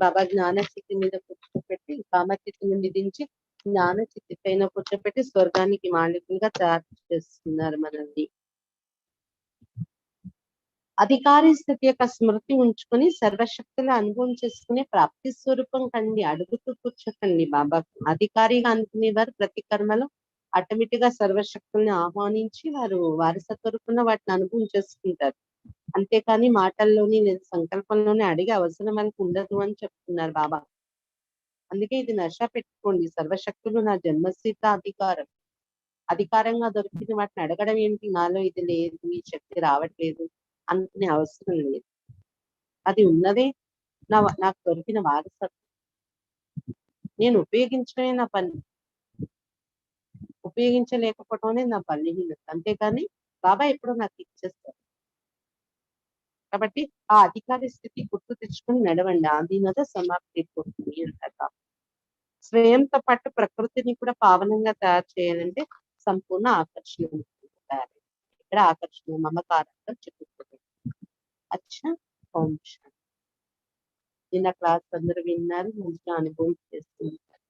బాబా జ్ఞానస్థితి మీద కూర్చోపెట్టి కామస్థితి నుండి దించి జ్ఞానస్థితి పైన కూర్చోపెట్టి స్వర్గానికి మాలికులుగా తయారు చేస్తున్నారు మనల్ని. అధికారి స్థితి యొక్క స్మృతి ఉంచుకొని సర్వశక్తుల అనుభవం చేసుకునే ప్రాప్తి స్వరూపం కండి. అడుగుతూ కూర్చోకండి బాబాకు. అధికారిగా అనుకునేవారు ప్రతి కర్మలో ఆటోమేటిక్ గా సర్వశక్తుల్ని ఆహ్వానించి వారు వారసత్వ రూపంలో వాటిని అనుభవం చేసుకుంటారు. అంతేకాని మాటల్లోని లేదా సంకల్పంలోనే అడిగే అవసరం మనకు ఉండదు అని చెప్తున్నారు బాబా. అందుకే ఇది నష పెట్టుకోండి. సర్వశక్తులు నా జన్మసిద్ధ అధికారం. అధికారంగా దొరికిన వాటిని అడగడం ఏంటి, నాలో ఇది లేదు, ఈ శక్తి రావట్లేదు అనుకునే అవసరం లేదు. అది ఉన్నదే నాకు దొరికిన వారసత్వం. నేను ఉపయోగించడమే నా పని, ఉపయోగించలేకపోవటమే నా బలహీనత. అంతేకాని బాబా ఎప్పుడో నాకు ఇచ్చేస్తారు. కాబట్టి ఆ అధికారి స్థితి గుర్తు తెచ్చుకొని నడవండి. ఆధీనత సమాప్తి అయిపోతుంది అంటారు. స్వయంతో పాటు ప్రకృతిని కూడా పావనంగా తయారు చేయాలంటే సంపూర్ణ ఆకర్షణ తయారు. ఇక్కడ ఆకర్షణ మమకారంగా చెప్పుకోండి. అచ్చా, ఓం శాంతి. నిన్న క్లాస్ అందరూ విన్నారు, మంచిగా అనుభవం చేస్తున్నారు.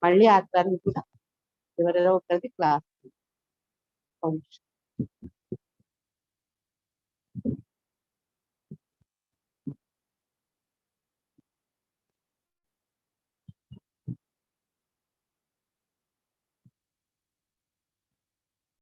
మళ్ళీ ఆత్మాన్ని కూడా ఎవరెవరో ఒకరిది క్లాస్. ఓం శాంతి.